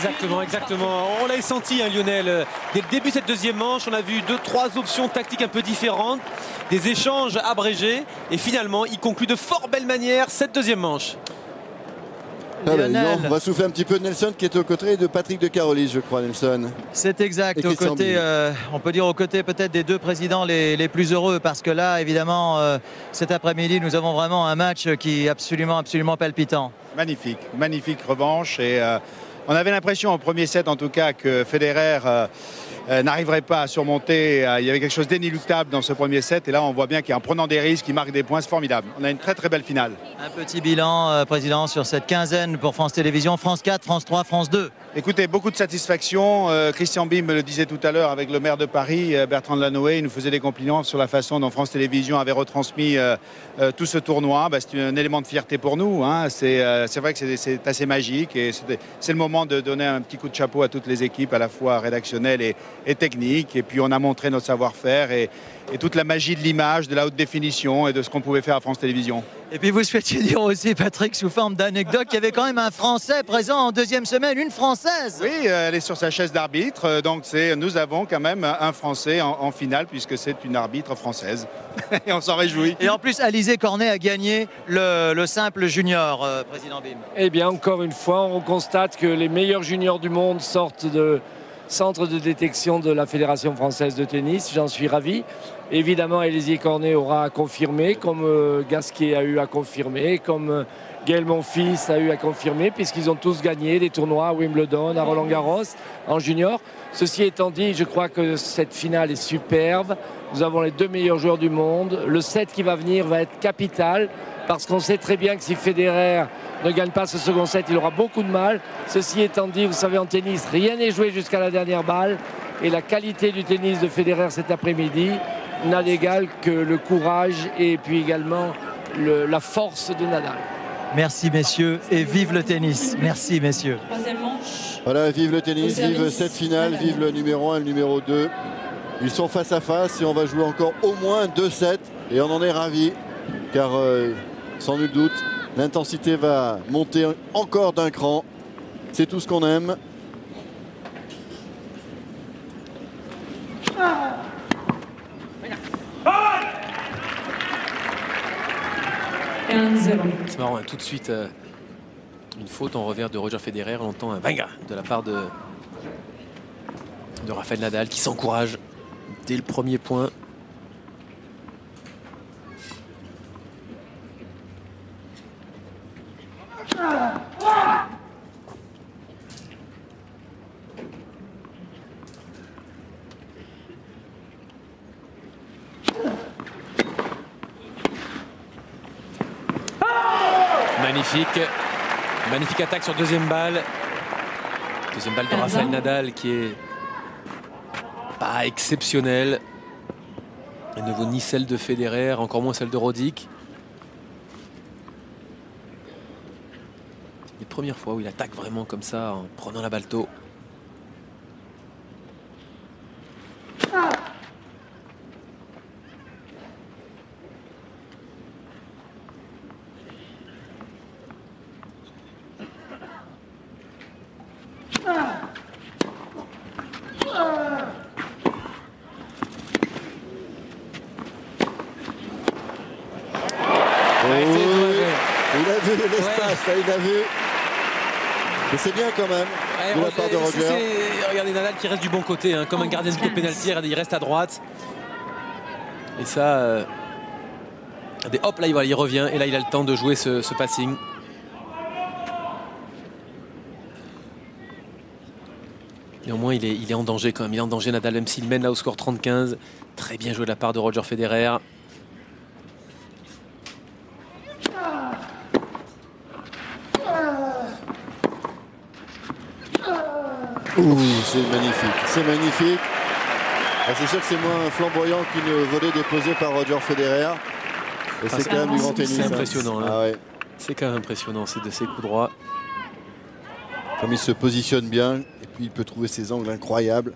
Speaker 2: Exactement. On l'a senti, hein, Lionel. Dès le début de cette deuxième manche, on a vu 2-3 options tactiques un peu différentes, des échanges abrégés. Et finalement, il conclut de fort belle manière cette deuxième manche.
Speaker 1: On va souffler un petit peu de Nelson qui est aux côtés de Patrick de Carolis, je crois, Nelson.
Speaker 6: C'est exact, aux côtés, on peut dire aux côtés peut-être des deux présidents les plus heureux, parce que là, évidemment, cet après-midi, nous avons vraiment un match qui est absolument palpitant.
Speaker 7: Magnifique revanche. Et on avait l'impression au premier set, en tout cas, que Federer n'arriverait pas à surmonter. Il y avait quelque chose d'inéluctable dans ce premier set. Et là, on voit bien qu'en prenant des risques, il marque des points. C'est formidable. On a une très belle finale.
Speaker 6: Un petit bilan, Président, sur cette quinzaine pour France Télévisions. France 4, France 3, France 2.
Speaker 7: Écoutez, beaucoup de satisfaction. Christian Bim me le disait tout à l'heure avec le maire de Paris, Bertrand Delanoë. Il nous faisait des compliments sur la façon dont France Télévisions avait retransmis tout ce tournoi. C'est un élément de fierté pour nous. Hein. C'est vrai que c'est assez magique. Et c'est le moment de donner un petit coup de chapeau à toutes les équipes, à la fois rédactionnelles et techniques. Et puis on a montré notre savoir-faire et toute la magie de l'image, de la haute définition et de ce qu'on pouvait faire à France Télévisions.
Speaker 6: Et puis vous souhaitiez dire aussi, Patrick, sous forme d'anecdote, qu'il y avait quand même un Français présent en deuxième semaine, une Française.
Speaker 7: Oui, elle est sur sa chaise d'arbitre, donc nous avons quand même un Français en finale, puisque c'est une arbitre française. Et on s'en réjouit.
Speaker 6: Et en plus, Alizé Cornet a gagné le simple junior, Président Bim.
Speaker 8: Eh bien, encore une fois, on constate que les meilleurs juniors du monde sortent de centre de détection de la Fédération française de tennis. J'en suis ravi. Évidemment, Alizé Cornet aura à confirmer, comme Gasquet a eu à confirmer, comme Gaël Monfils a eu à confirmer, puisqu'ils ont tous gagné des tournois à Wimbledon, à Roland-Garros, en junior. Ceci étant dit, je crois que cette finale est superbe. Nous avons les deux meilleurs joueurs du monde. Le set qui va venir va être capital, parce qu'on sait très bien que si Federer ne gagne pas ce second set, il aura beaucoup de mal. Ceci étant dit, vous savez, en tennis, rien n'est joué jusqu'à la dernière balle. Et la qualité du tennis de Federer cet après-midi n'a d'égal que le courage et puis également la force de Nadal.
Speaker 6: Merci messieurs et vive le tennis. Merci messieurs.
Speaker 3: Troisième manche.
Speaker 1: Voilà, vive le tennis, vive cette finale, vive le numéro 1 et le numéro 2. Ils sont face à face et on va jouer encore au moins 2 sets. Et on en est ravis car sans nul doute, l'intensité va monter encore d'un cran. C'est tout ce qu'on aime.
Speaker 2: C'est marrant, hein, tout de suite une faute en revers de Roger Federer. On entend un banga de la part de Rafael Nadal qui s'encourage dès le premier point. Magnifique attaque sur deuxième balle. Deuxième balle de Rafael Nadal qui est pas exceptionnelle. Elle ne vaut ni celle de Federer, encore moins celle de Roddick. C'est les premières fois où il attaque vraiment comme ça en prenant la balle tôt.
Speaker 1: Il a vu l'espace, il a vu. Mais c'est bien quand même. de la part de Roger.
Speaker 2: Regardez Nadal qui reste du bon côté, hein, comme un gardien de but au pénalty, il reste à droite. Et ça, hop là il revient et là il a le temps de jouer ce passing. Et au moins il est en danger quand même, il est en danger Nadal, même s'il mène là au score 35. Très bien joué de la part de Roger Federer.
Speaker 1: C'est magnifique, c'est magnifique. C'est sûr que c'est moins flamboyant qu'une volée déposée par Roger Federer. Et c'est quand même du grand tennis.
Speaker 2: C'est impressionnant. Hein.
Speaker 1: Ah ouais.
Speaker 2: C'est quand même impressionnant, c'est de ses coups droits.
Speaker 1: Comme il se positionne bien, et puis il peut trouver ses angles incroyables.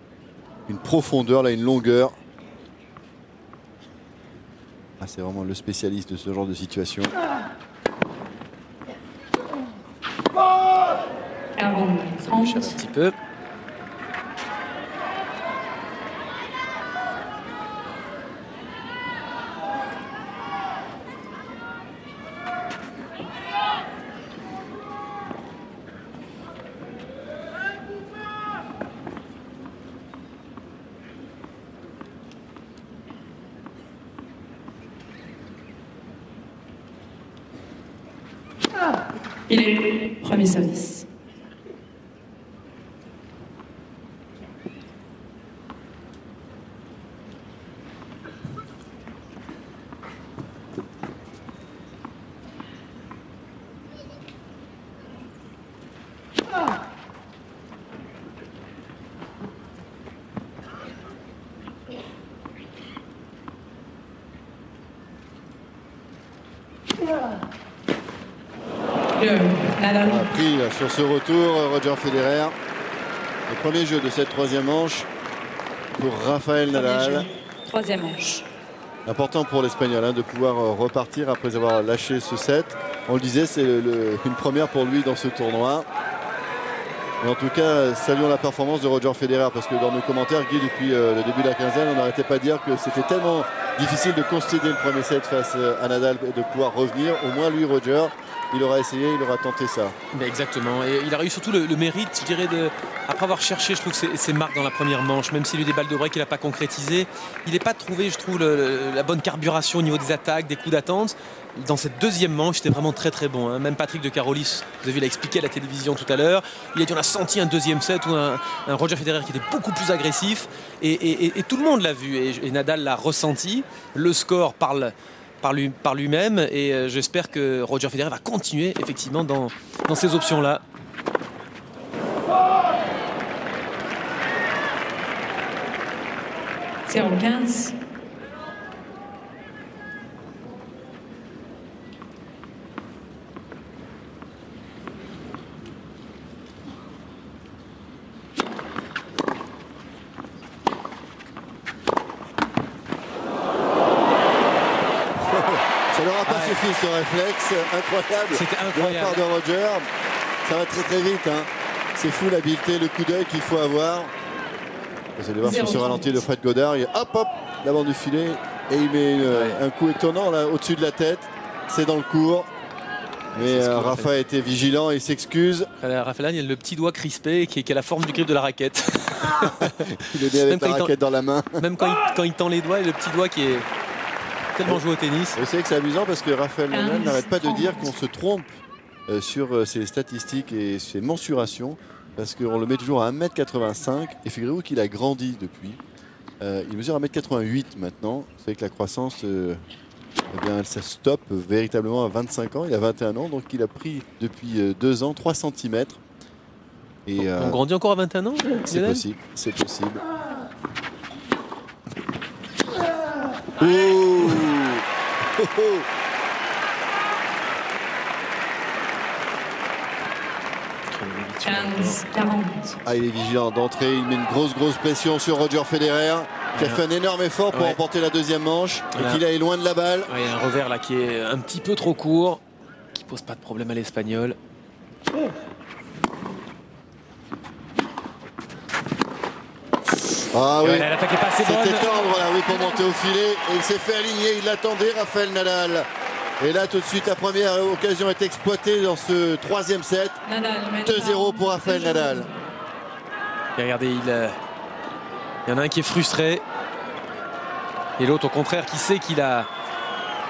Speaker 1: Une profondeur, là, une longueur. Ah, c'est vraiment le spécialiste de ce genre de situation.
Speaker 2: Ça m'échappe un petit peu.
Speaker 3: Il est premier service.
Speaker 1: A pris là, sur ce retour Roger Federer. Le premier jeu de cette troisième manche pour Rafael Nadal.
Speaker 3: Troisième manche.
Speaker 1: Important pour l'Espagnol hein, de pouvoir repartir après avoir lâché ce set. On le disait, c'est une première pour lui dans ce tournoi. Et en tout cas, saluons la performance de Roger Federer parce que dans nos commentaires, Guy, depuis le début de la quinzaine, on n'arrêtait pas de dire que c'était tellement difficile de concéder le premier set face à Nadal et de pouvoir revenir. Au moins, lui, Roger, il aura essayé, il aura tenté ça.
Speaker 2: Mais exactement. Et il a eu surtout le mérite, je dirais, après avoir cherché, je trouve, ses marques dans la première manche, même s'il a eu des balles de break qu'il n'a pas concrétisé. Il n'est pas trouvé, je trouve, la bonne carburation au niveau des attaques, des coups d'attente. Dans cette deuxième manche, c'était vraiment très très bon. Hein. Même Patrick de Carolis, vous avez vu, l'a expliqué à la télévision tout à l'heure. Il a dit on a senti un deuxième set où un Roger Federer qui était beaucoup plus agressif. Et tout le monde l'a vu. Et Nadal l'a ressenti. Le score parle par lui-même. Et j'espère que Roger Federer va continuer effectivement dans ces options-là.
Speaker 3: C'est en 15.
Speaker 1: Ça leur a pas suffi ce réflexe incroyable.
Speaker 2: C'était incroyable.
Speaker 1: De la part de Roger. Ça va très très vite. Hein. C'est fou l'habileté, le coup d'œil qu'il faut avoir. Vous allez voir sur ce ralenti de Fred Godard. Il hop hop, la bande du filet. Et il met un coup étonnant là au-dessus de la tête. C'est dans le court. Mais Rafa était vigilant, il s'excuse.
Speaker 2: Rafael, il a le petit doigt crispé qui a la forme du grip de la raquette.
Speaker 1: Il est né avec la raquette dans la main.
Speaker 2: Même quand il tend les doigts, et le petit doigt qui est tellement joué au tennis.
Speaker 1: Vous savez que c'est amusant parce que Rafael Nadal n'arrête pas de dire qu'on se trompe sur ses statistiques et ses mensurations parce qu'on le met toujours à 1m85 et figurez-vous qu'il a grandi depuis. Il mesure 1m88 maintenant. Vous savez que la croissance, eh bien, ça stoppe véritablement à 25 ans. Il a 21 ans, donc il a pris depuis 2 ans 3 cm. Et,
Speaker 2: on grandit encore à 21 ans?
Speaker 1: C'est possible, c'est possible. Oh, oh, oh. Ah, il est vigilant d'entrée, il met une grosse pression sur Roger Federer qui a fait un énorme effort pour remporter la deuxième manche et qu'il est loin de la balle.
Speaker 2: Il y a un revers là qui est un petit peu trop court, qui pose pas de problème à l'Espagnol.
Speaker 1: Ah oui,
Speaker 2: l'attaque est pas assez bonne.
Speaker 1: C'était tendre là, oui, pour monter au filet et il s'est fait aligner, il l'attendait Rafael Nadal. Et là tout de suite la première occasion est exploitée dans ce troisième set. 2-0 pour Rafael Nadal.
Speaker 2: Et regardez, il y en a un qui est frustré. Et l'autre, au contraire, qui sait qu'il a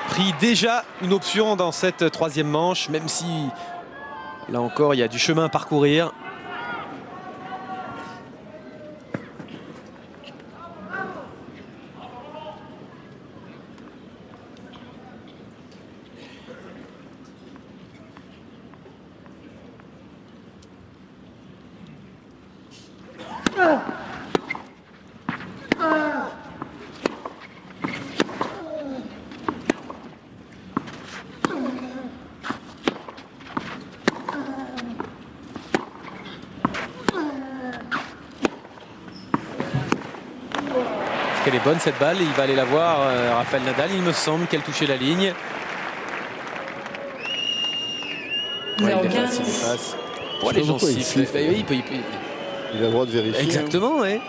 Speaker 2: pris déjà une option dans cette troisième manche, même si, là encore, il y a du chemin à parcourir. Elle est bonne cette balle, il va aller la voir, Rafael Nadal, il me semble qu'elle touchait la ligne. Ouais, il efface. Pourquoi les gens sifflent?
Speaker 1: Il a le droit de vérifier.
Speaker 2: Exactement, oui.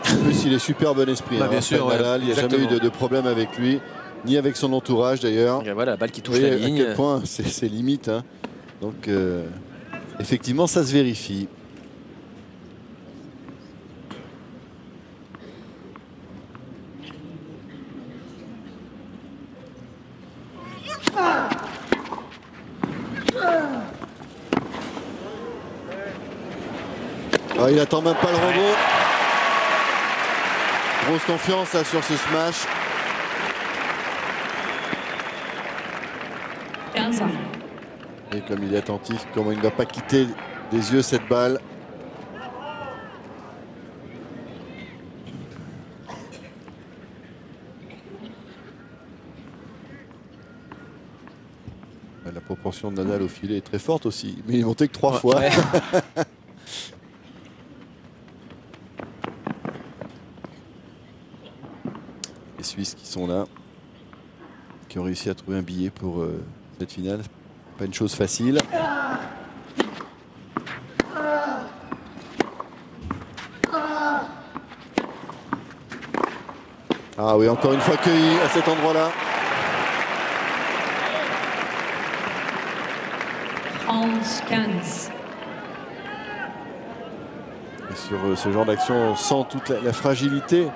Speaker 1: En plus, il est super bon esprit.
Speaker 2: Bien sûr,
Speaker 1: Nadal, il n'y a jamais eu de problème avec lui, ni avec son entourage d'ailleurs.
Speaker 2: Voilà la balle qui touche la ligne.
Speaker 1: À quel point c'est limite. Hein. Donc, effectivement, ça se vérifie. Ah, il attend même pas le rebond. Grosse confiance là, sur ce smash.
Speaker 3: 15.
Speaker 1: Et comme il est attentif, comment il ne va pas quitter des yeux cette balle. La proportion de Nadal au filet est très forte aussi, mais il est monté que 3 fois.
Speaker 2: Ouais.
Speaker 1: Les Suisses qui sont là, qui ont réussi à trouver un billet pour cette finale. Pas une chose facile. Ah oui, encore une fois cueilli à cet endroit-là.
Speaker 3: 15.
Speaker 1: Et sur ce genre d'action, on sent toute la fragilité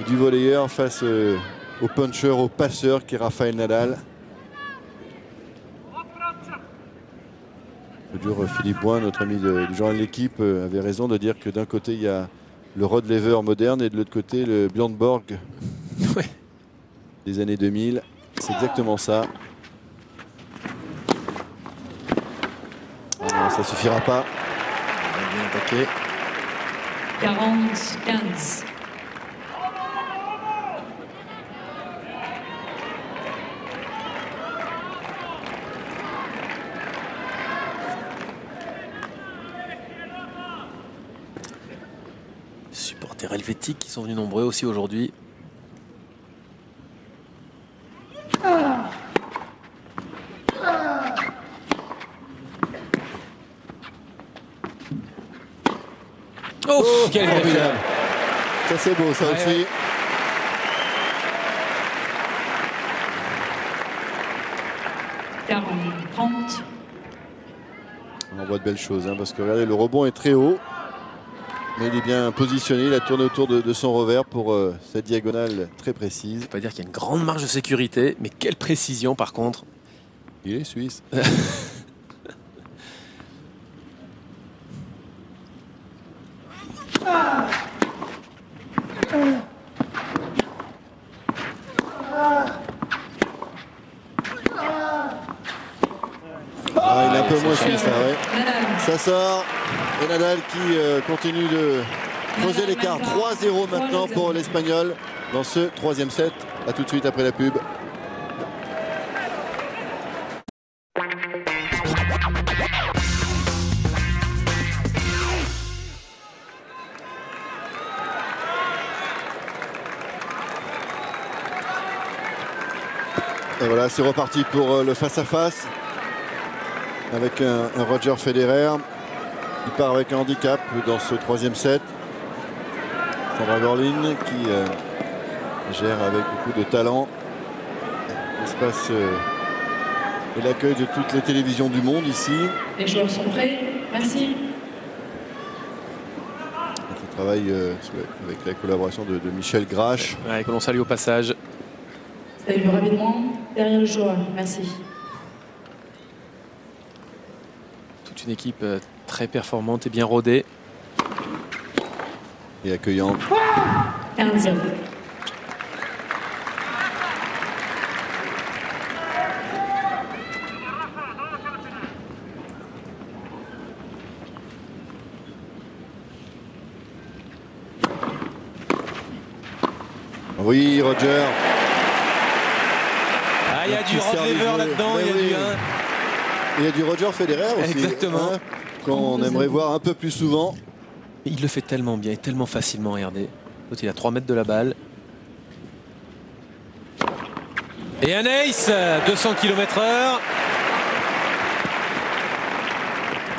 Speaker 1: du volleyeur face au puncher, au passeur qui est Rafael Nadal. Philippe Boin, notre ami du journal de l'équipe, avait raison de dire que d'un côté il y a le Rod Laver moderne et de l'autre côté le Björn Borg des années 2000. C'est exactement ça. Non, ça suffira pas.
Speaker 2: Bien attaqué.
Speaker 3: 40-15.
Speaker 2: Supporters helvétiques qui sont venus nombreux aussi aujourd'hui. Oh, quel formidable.
Speaker 1: Ça c'est beau ça aussi. On voit de belles choses hein, parce que regardez, le rebond est très haut. Mais il est bien positionné, il a tourné autour de son revers pour cette diagonale très précise.
Speaker 2: On peut dire qu'il y a une grande marge de sécurité, mais quelle précision par contre.
Speaker 1: Il est suisse. Ah, il est un peu moins suisse là, ouais. Ça sort. Et Nadal qui continue de creuser l'écart. 3-0 maintenant pour l'Espagnol dans ce troisième set. A tout de suite après la pub. Et voilà, c'est reparti pour le face-à-face avec un Roger Federer. Il part avec un handicap dans ce troisième set. Sandra Gorlin qui gère avec beaucoup de talent l'espace et l'accueil de toutes les télévisions du monde ici.
Speaker 3: Les joueurs sont prêts. Merci.
Speaker 1: travail avec la collaboration de Michel Grache.
Speaker 2: Ouais, que l'on salue au passage.
Speaker 3: Salut rapidement, derrière le joueur, merci.
Speaker 2: Toute une équipe très performante et bien rodée.
Speaker 1: Et accueillante.
Speaker 3: 15-0.
Speaker 1: Oui, Roger.
Speaker 2: Ah, il y a du Rod Laver là-dedans, il y a du...
Speaker 1: Il y a du Roger Federer aussi.
Speaker 2: Exactement.
Speaker 1: Hein, qu'on aimerait voir un peu plus souvent.
Speaker 2: Il le fait tellement bien et tellement facilement, regardez. L'autre, il a 3 mètres de la balle. Et un ace, 200 km/h.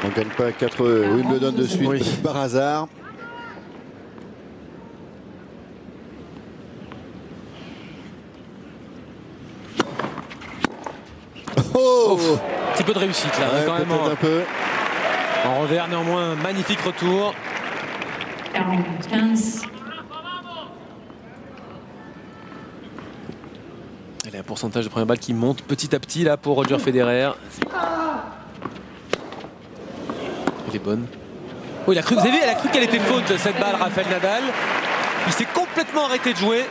Speaker 1: On ne gagne pas 4 Wimbledon de suite par hasard. Oh,
Speaker 2: petit peu de réussite là,
Speaker 1: ouais,
Speaker 2: quand même.
Speaker 1: Un peu.
Speaker 2: En revers néanmoins, un magnifique retour.
Speaker 3: 40-15.
Speaker 2: Il a un pourcentage de première balle qui monte petit à petit là pour Roger Federer. Elle est bonne. Oh, il a cru, vous avez vu, elle a cru qu'elle était faute cette balle, Rafael Nadal. Il s'est complètement arrêté de jouer.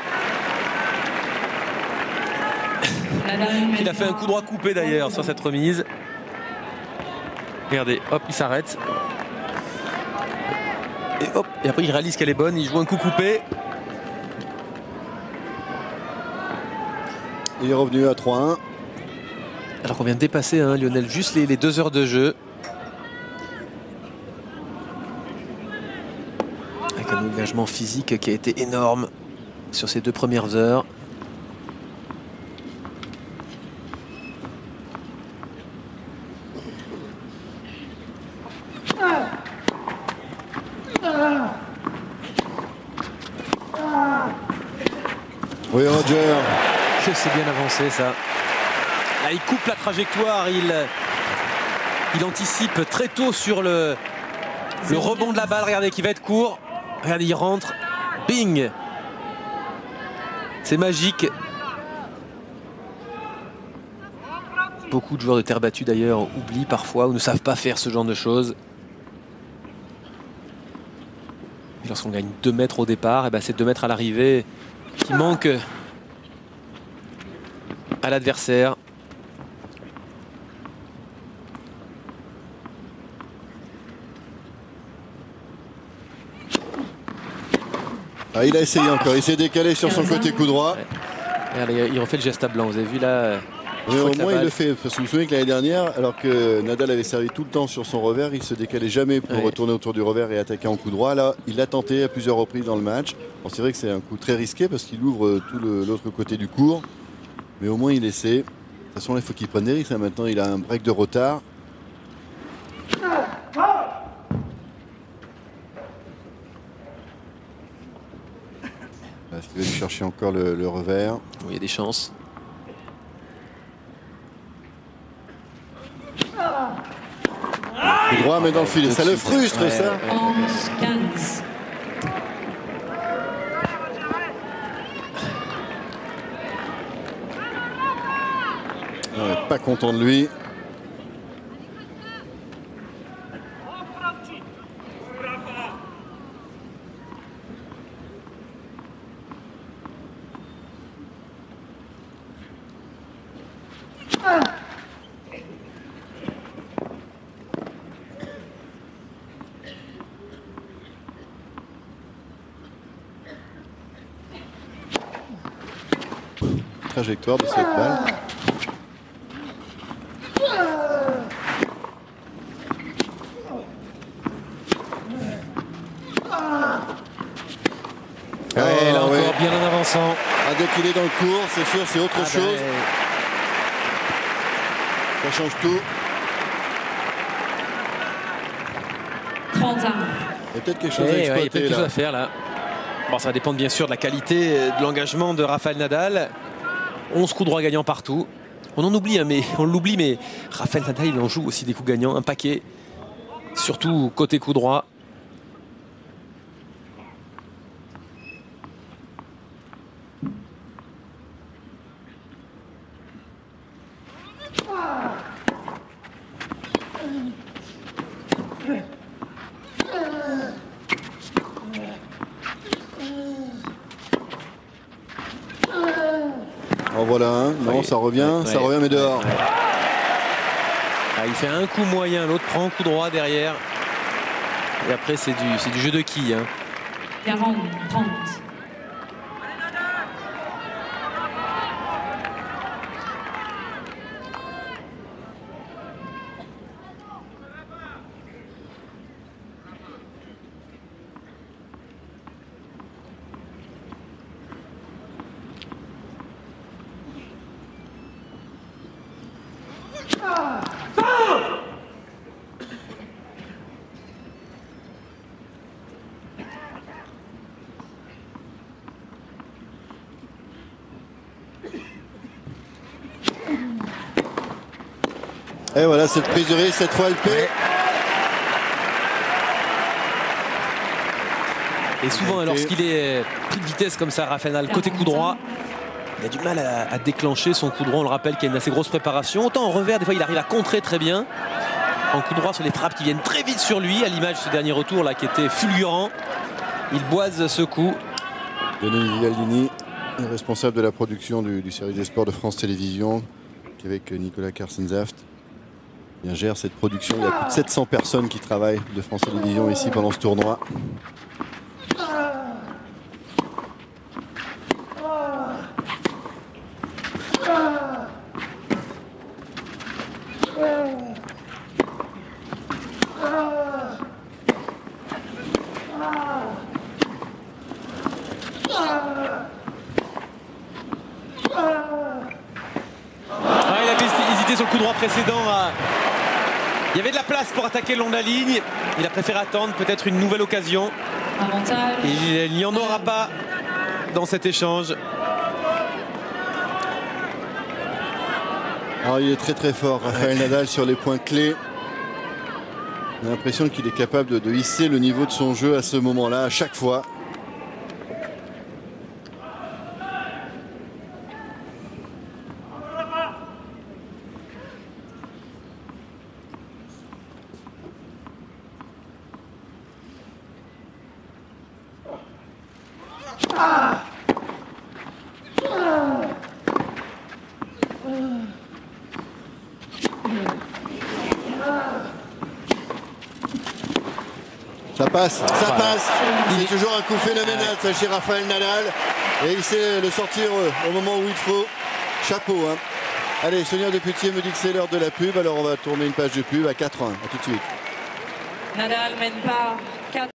Speaker 2: Il a fait un coup droit coupé d'ailleurs sur cette remise. Regardez, hop, il s'arrête. Et hop, et après il réalise qu'elle est bonne, il joue un coup coupé.
Speaker 1: Il est revenu à 3-1.
Speaker 2: Alors qu'on vient de dépasser, hein, Lionel, juste les 2 heures de jeu. Avec un engagement physique qui a été énorme sur ces 2 premières heures.
Speaker 1: Oui, Roger.
Speaker 2: Que c'est bien avancé ça. Là, il coupe la trajectoire, il anticipe très tôt sur le rebond de la balle. Regardez, qui va être court. Regardez, il rentre. Bing. C'est magique. Beaucoup de joueurs de terre battue d'ailleurs oublient parfois ou ne savent pas faire ce genre de choses. Et lorsqu'on gagne 2 mètres au départ, et ben c'est 2 mètres à l'arrivée qui manque à l'adversaire.
Speaker 1: Ah, il a essayé encore, il s'est décalé sur son côté coup droit.
Speaker 2: Ouais. Regardez, il refait le geste à blanc, vous avez vu là.
Speaker 1: Mais au moins il le fait, parce que vous vous souvenez que l'année dernière, alors que Nadal avait servi tout le temps sur son revers, il se décalait jamais pour retourner autour du revers et attaquer en coup droit. Là, il l'a tenté à plusieurs reprises dans le match. Bon, c'est vrai que c'est un coup très risqué parce qu'il ouvre tout l'autre côté du court, mais au moins il essaie. De toute façon, là, il faut qu'il prenne des risques. Maintenant, il a un break de retard. Est-ce qu'il va lui chercher encore le revers?
Speaker 2: Oui, il y a des chances.
Speaker 1: Coup droit, mais dans le filet. Ça le frustre, ça.
Speaker 3: 11-15.
Speaker 1: On n'est pas content de lui. Trajectoire de cette balle.
Speaker 2: Ouais, là encore, bien en avançant.
Speaker 1: Ah, dès qu'il est dans le cours, c'est sûr, c'est autre chose. Ça change tout.
Speaker 3: 30 ans.
Speaker 1: Il y a peut-être quelque chose à
Speaker 2: Il y a
Speaker 1: exploiter
Speaker 2: peut-être quelque chose
Speaker 1: là.
Speaker 2: à faire là. Bon, ça va dépendre bien sûr de la qualité, de l'engagement de Rafael Nadal. 11 coups droits gagnants partout. On en oublie, hein, mais on l'oublie, mais Rafael Nadal, il en joue aussi des coups gagnants, un paquet. Surtout côté coup droit.
Speaker 1: En voilà un. Non,
Speaker 2: Oui.
Speaker 1: ça revient, ça revient, mais dehors.
Speaker 2: Ah, il fait un coup moyen, l'autre prend un coup droit derrière. Et après, c'est du jeu de quilles. Hein.
Speaker 3: 40, 30.
Speaker 1: Et voilà, cette prise de risque, cette fois elle paie.
Speaker 2: Et souvent, lorsqu'il est pris de vitesse comme ça, Rafael Nadal, côté coup droit, il a du mal à déclencher son coup droit. On le rappelle qu'il y a une assez grosse préparation. Autant en revers, des fois, il arrive à contrer très bien. En coup droit, sur les frappes qui viennent très vite sur lui, à l'image de ce dernier retour là qui était fulgurant. Il boise ce coup.
Speaker 1: Denis Vialdini, responsable de la production du service des sports de France Télévisions, qui avec Nicolas Karsensaft gère cette production. Il y a plus de 700 personnes qui travaillent de France Télévisions ici pendant ce tournoi.
Speaker 2: Il avait hésité sur le coup droit précédent. Il y avait de la place pour attaquer le long de la ligne. Il a préféré attendre peut-être une nouvelle occasion.
Speaker 3: Avantage.
Speaker 2: Et il n'y en aura pas dans cet échange.
Speaker 1: Alors il est très très fort, Rafael Nadal, sur les points clés. On a l'impression qu'il est capable de hisser le niveau de son jeu à ce moment-là, à chaque fois. Ça passe, ça passe. C'est toujours un coup phénoménal ça, chez Rafael Nadal. Et il sait le sortir au moment où il faut. Chapeau. Hein. Allez, Sonia Deputier me dit que c'est l'heure de la pub. Alors on va tourner une page de pub à 4-1. A tout de suite.
Speaker 3: Nadal mène par 4.